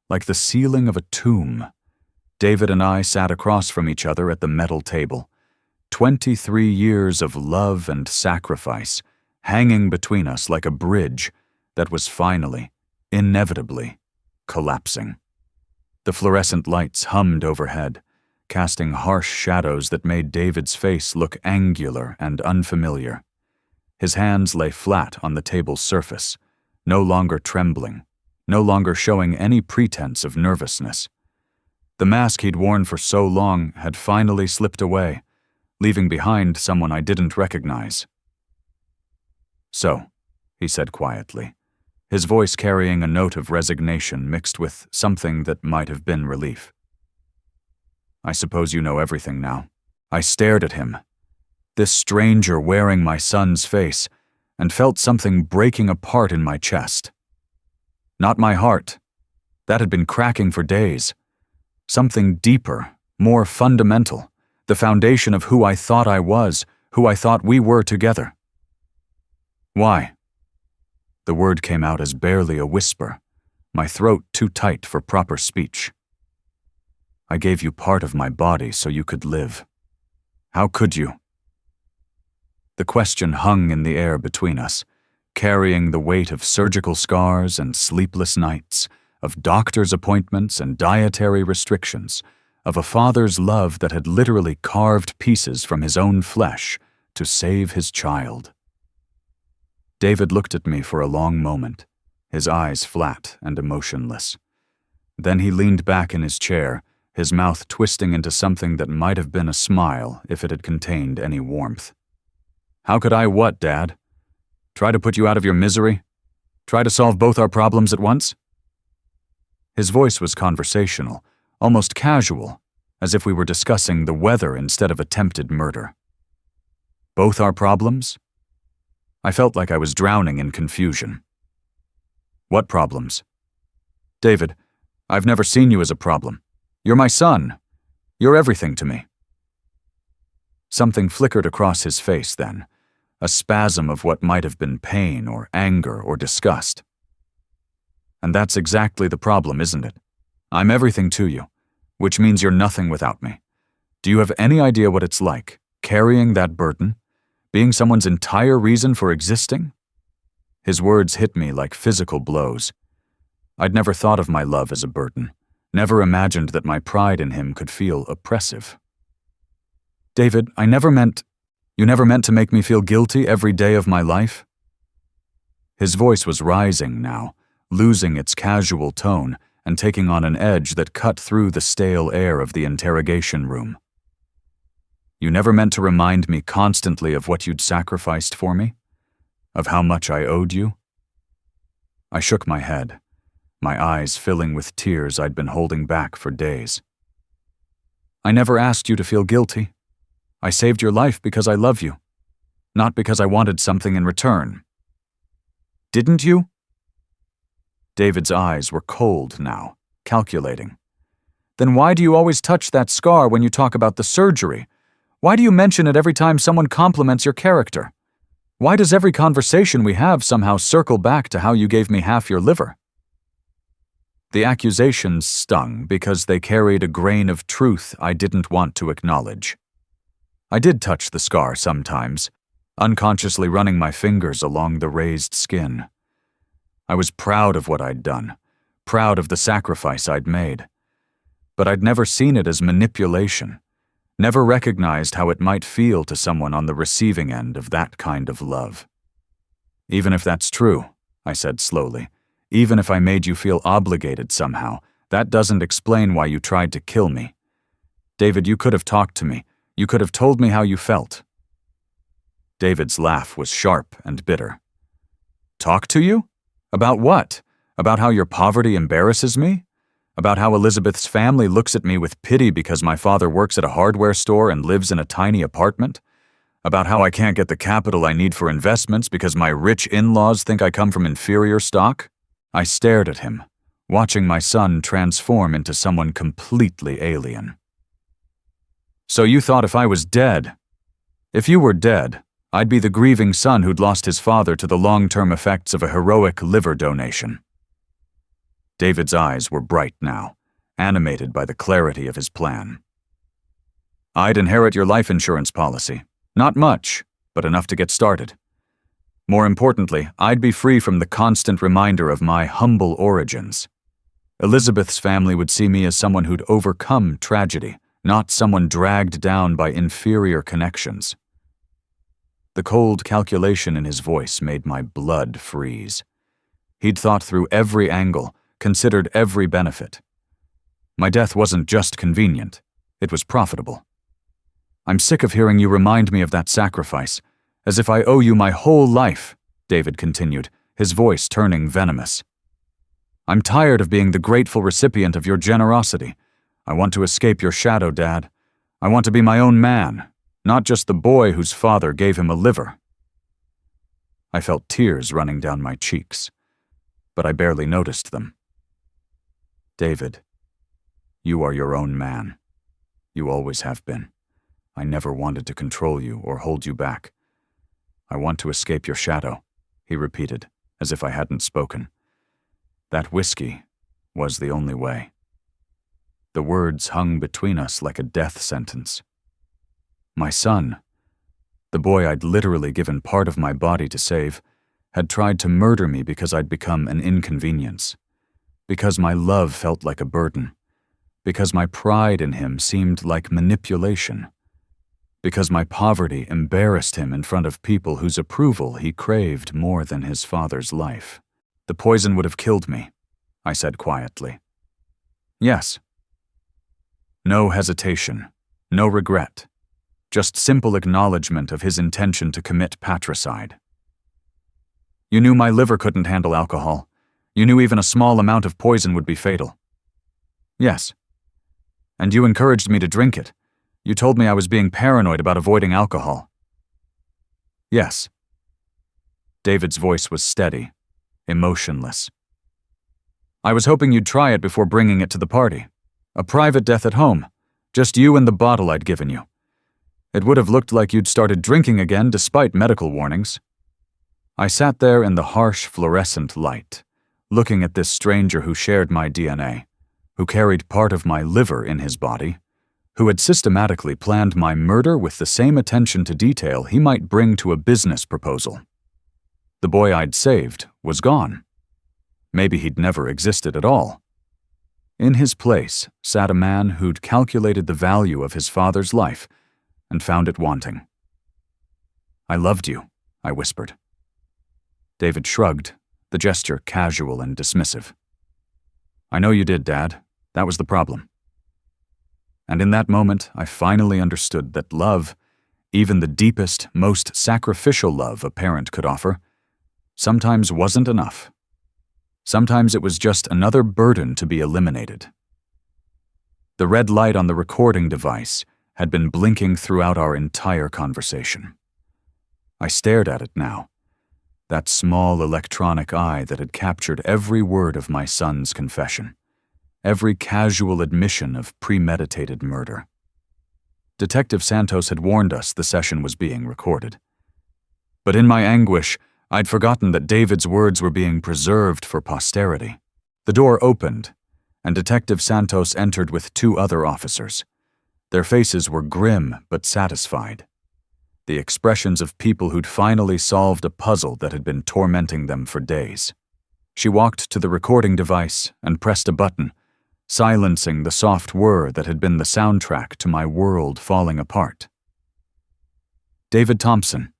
like the sealing of a tomb. David and I sat across from each other at the metal table. 23 years of love and sacrifice, hanging between us like a bridge that was finally, inevitably, collapsing. The fluorescent lights hummed overhead, casting harsh shadows that made David's face look angular and unfamiliar. His hands lay flat on the table's surface, no longer trembling, no longer showing any pretense of nervousness. The mask he'd worn for so long had finally slipped away, leaving behind someone I didn't recognize. So, he said quietly, his voice carrying a note of resignation mixed with something that might have been relief. I suppose you know everything now. I stared at him, this stranger wearing my son's face, and felt something breaking apart in my chest. Not my heart. That had been cracking for days. Something deeper, more fundamental, the foundation of who I thought I was, who I thought we were together. Why? The word came out as barely a whisper, my throat too tight for proper speech. I gave you part of my body so you could live. How could you? The question hung in the air between us, carrying the weight of surgical scars and sleepless nights, of doctor's appointments and dietary restrictions, of a father's love that had literally carved pieces from his own flesh to save his child. David looked at me for a long moment, his eyes flat and emotionless. Then he leaned back in his chair, his mouth twisting into something that might have been a smile if it had contained any warmth. How could I what, Dad? Try to put you out of your misery? Try to solve both our problems at once? His voice was conversational, almost casual, as if we were discussing the weather instead of attempted murder. Both our problems? I felt like I was drowning in confusion. What problems? David, I've never seen you as a problem. You're my son. You're everything to me. Something flickered across his face then, a spasm of what might have been pain or anger or disgust. And that's exactly the problem, isn't it? I'm everything to you, which means you're nothing without me. Do you have any idea what it's like, carrying that burden, being someone's entire reason for existing? His words hit me like physical blows. I'd never thought of my love as a burden, never imagined that my pride in him could feel oppressive. David, you never meant to make me feel guilty every day of my life? His voice was rising now, losing its casual tone and taking on an edge that cut through the stale air of the interrogation room. You never meant to remind me constantly of what you'd sacrificed for me? Of how much I owed you? I shook my head, my eyes filling with tears I'd been holding back for days. I never asked you to feel guilty. I saved your life because I love you, not because I wanted something in return. Didn't you? David's eyes were cold now, calculating. Then why do you always touch that scar when you talk about the surgery? Why do you mention it every time someone compliments your character? Why does every conversation we have somehow circle back to how you gave me half your liver? The accusations stung because they carried a grain of truth I didn't want to acknowledge. I did touch the scar sometimes, unconsciously running my fingers along the raised skin. I was proud of what I'd done, proud of the sacrifice I'd made. But I'd never seen it as manipulation, never recognized how it might feel to someone on the receiving end of that kind of love. Even if that's true, I said slowly, even if I made you feel obligated somehow, that doesn't explain why you tried to kill me. David, you could have talked to me. You could have told me how you felt. David's laugh was sharp and bitter. Talk to you? About what? About how your poverty embarrasses me? About how Elizabeth's family looks at me with pity because my father works at a hardware store and lives in a tiny apartment? About how I can't get the capital I need for investments because my rich in-laws think I come from inferior stock? I stared at him, watching my son transform into someone completely alien. So you thought if I was dead? If you were dead, I'd be the grieving son who'd lost his father to the long-term effects of a heroic liver donation. David's eyes were bright now, animated by the clarity of his plan. I'd inherit your life insurance policy. Not much, but enough to get started. More importantly, I'd be free from the constant reminder of my humble origins. Elizabeth's family would see me as someone who'd overcome tragedy, not someone dragged down by inferior connections. The cold calculation in his voice made my blood freeze. He'd thought through every angle, considered every benefit. My death wasn't just convenient, it was profitable. I'm sick of hearing you remind me of that sacrifice, as if I owe you my whole life. David continued, his voice turning venomous. I'm tired of being the grateful recipient of your generosity. I want to escape your shadow, Dad. I want to be my own man, not just the boy whose father gave him a liver. I felt tears running down my cheeks, but I barely noticed them. David, you are your own man. You always have been. I never wanted to control you or hold you back. I want to escape your shadow, he repeated, as if I hadn't spoken. That whiskey was the only way. The words hung between us like a death sentence. My son, the boy I'd literally given part of my body to save, had tried to murder me because I'd become an inconvenience, because my love felt like a burden, because my pride in him seemed like manipulation, because my poverty embarrassed him in front of people whose approval he craved more than his father's life. The poison would have killed me, I said quietly. Yes. No hesitation, no regret, just simple acknowledgement of his intention to commit patricide. You knew my liver couldn't handle alcohol. You knew even a small amount of poison would be fatal. Yes. And you encouraged me to drink it. You told me I was being paranoid about avoiding alcohol. Yes. David's voice was steady, emotionless. I was hoping you'd try it before bringing it to the party. A private death at home. Just you and the bottle I'd given you. It would have looked like you'd started drinking again despite medical warnings. I sat there in the harsh fluorescent light, looking at this stranger who shared my DNA, who carried part of my liver in his body, who had systematically planned my murder with the same attention to detail he might bring to a business proposal. The boy I'd saved was gone. Maybe he'd never existed at all. In his place sat a man who'd calculated the value of his father's life and found it wanting. I loved you, I whispered. David shrugged, the gesture casual and dismissive. I know you did, Dad. That was the problem. And in that moment, I finally understood that love, even the deepest, most sacrificial love a parent could offer, sometimes wasn't enough. Sometimes it was just another burden to be eliminated. The red light on the recording device had been blinking throughout our entire conversation. I stared at it now, that small electronic eye that had captured every word of my son's confession, every casual admission of premeditated murder. Detective Santos had warned us the session was being recorded. But in my anguish, I'd forgotten that David's words were being preserved for posterity. The door opened, and Detective Santos entered with 2 other officers. Their faces were grim but satisfied, the expressions of people who'd finally solved a puzzle that had been tormenting them for days. She walked to the recording device and pressed a button, silencing the soft whir that had been the soundtrack to my world falling apart. David Thompson,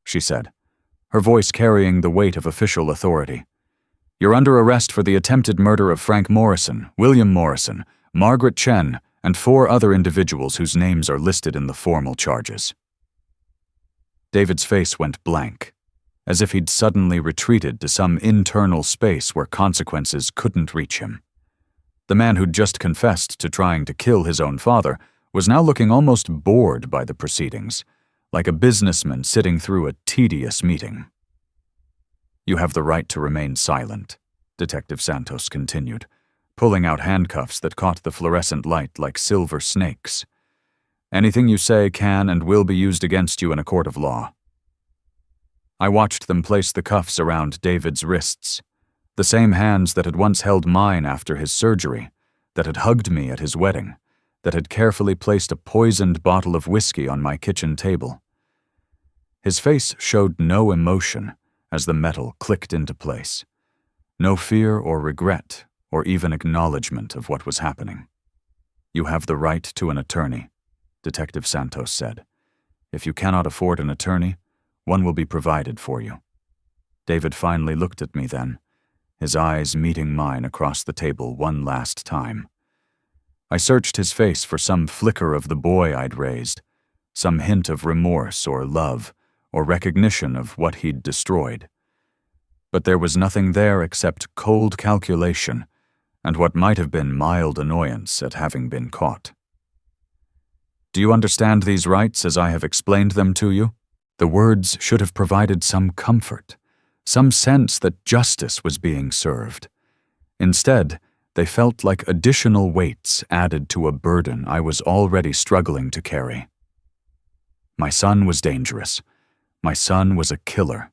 she said, her voice carrying the weight of official authority. You're under arrest for the attempted murder of Frank Morrison, William Morrison, Margaret Chen, and 4 other individuals whose names are listed in the formal charges. David's face went blank, as if he'd suddenly retreated to some internal space where consequences couldn't reach him. The man who'd just confessed to trying to kill his own father was now looking almost bored by the proceedings, like a businessman sitting through a tedious meeting. You have the right to remain silent, Detective Santos continued, pulling out handcuffs that caught the fluorescent light like silver snakes. Anything you say can and will be used against you in a court of law. I watched them place the cuffs around David's wrists, the same hands that had once held mine after his surgery, that had hugged me at his wedding, that had carefully placed a poisoned bottle of whiskey on my kitchen table. His face showed no emotion as the metal clicked into place, no fear or regret or even acknowledgement of what was happening. You have the right to an attorney, Detective Santos said. If you cannot afford an attorney, one will be provided for you. David finally looked at me then, his eyes meeting mine across the table one last time. I searched his face for some flicker of the boy I'd raised, some hint of remorse or love, or recognition of what he'd destroyed. but there was nothing there except cold calculation and what might have been mild annoyance at having been caught. Do you understand these rights as I have explained them to you? The words should have provided some comfort, some sense that justice was being served. Instead, they felt like additional weights added to a burden I was already struggling to carry. My son was dangerous. My son was a killer.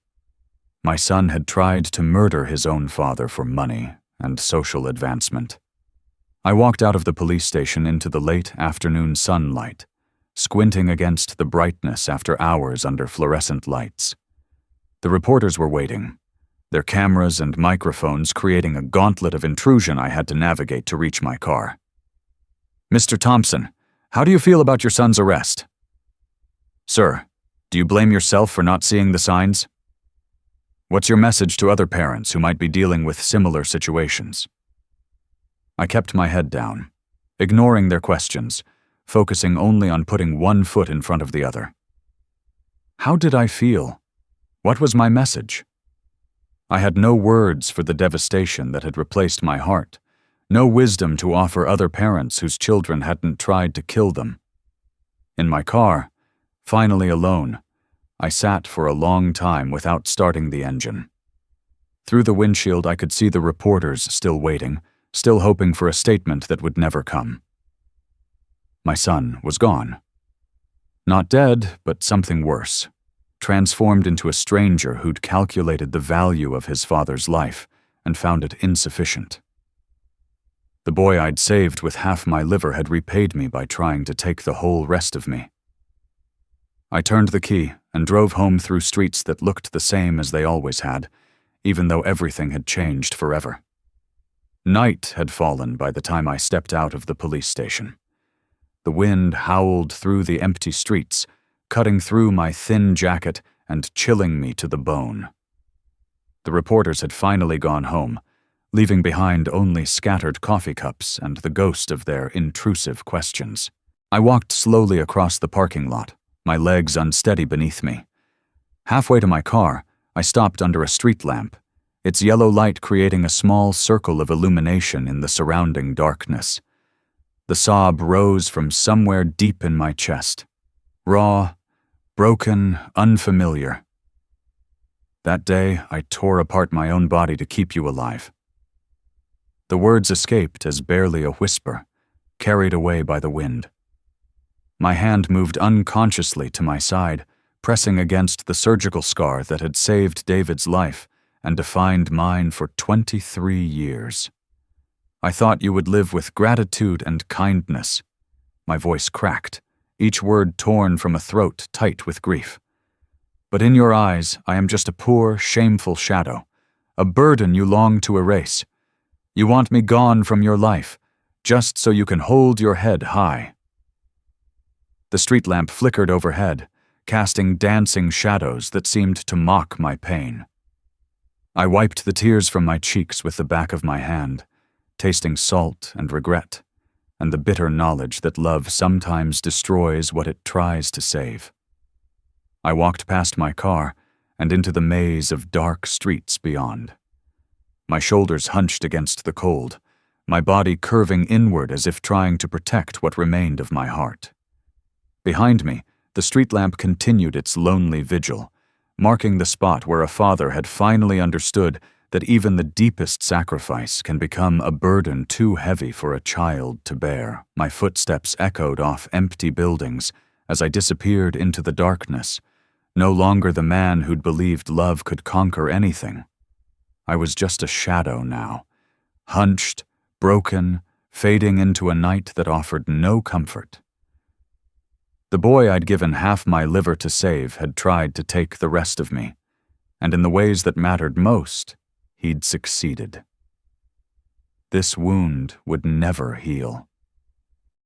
My son had tried to murder his own father for money and social advancement. I walked out of the police station into the late afternoon sunlight, squinting against the brightness after hours under fluorescent lights. The reporters were waiting, their cameras and microphones creating a gauntlet of intrusion I had to navigate to reach my car. "Mr. Thompson, how do you feel about your son's arrest?" "Sir, do you blame yourself for not seeing the signs? What's your message to other parents who might be dealing with similar situations?" I kept my head down, ignoring their questions, focusing only on putting one foot in front of the other. How did I feel? What was my message? I had no words for the devastation that had replaced my heart, no wisdom to offer other parents whose children hadn't tried to kill them. In my car, finally alone, I sat for a long time without starting the engine. Through the windshield, I could see the reporters still waiting, still hoping for a statement that would never come. My son was gone. Not dead, but something worse. Transformed into a stranger who'd calculated the value of his father's life and found it insufficient. The boy I'd saved with half my liver had repaid me by trying to take the whole rest of me. I turned the key and drove home through streets that looked the same as they always had, even though everything had changed forever. Night had fallen by the time I stepped out of the police station. The wind howled through the empty streets, cutting through my thin jacket and chilling me to the bone. The reporters had finally gone home, leaving behind only scattered coffee cups and the ghost of their intrusive questions. I walked slowly across the parking lot, my legs unsteady beneath me. Halfway to my car, I stopped under a street lamp, its yellow light creating a small circle of illumination in the surrounding darkness. The sob rose from somewhere deep in my chest. Raw, broken, unfamiliar. That day, I tore apart my own body to keep you alive. The words escaped as barely a whisper, carried away by the wind. My hand moved unconsciously to my side, pressing against the surgical scar that had saved David's life and defined mine for 23 years. I thought you would live with gratitude and kindness. My voice cracked, each word torn from a throat tight with grief. But in your eyes, I am just a poor, shameful shadow, a burden you long to erase. You want me gone from your life, just so you can hold your head high. The street lamp flickered overhead, casting dancing shadows that seemed to mock my pain. I wiped the tears from my cheeks with the back of my hand, tasting salt and regret, and the bitter knowledge that love sometimes destroys what it tries to save. I walked past my car and into the maze of dark streets beyond. My shoulders hunched against the cold, my body curving inward as if trying to protect what remained of my heart. Behind me, the street lamp continued its lonely vigil, marking the spot where a father had finally understood that even the deepest sacrifice can become a burden too heavy for a child to bear. My footsteps echoed off empty buildings as I disappeared into the darkness, no longer the man who'd believed love could conquer anything. I was just a shadow now, hunched, broken, fading into a night that offered no comfort. The boy I'd given half my liver to save had tried to take the rest of me, and in the ways that mattered most, he'd succeeded. This wound would never heal.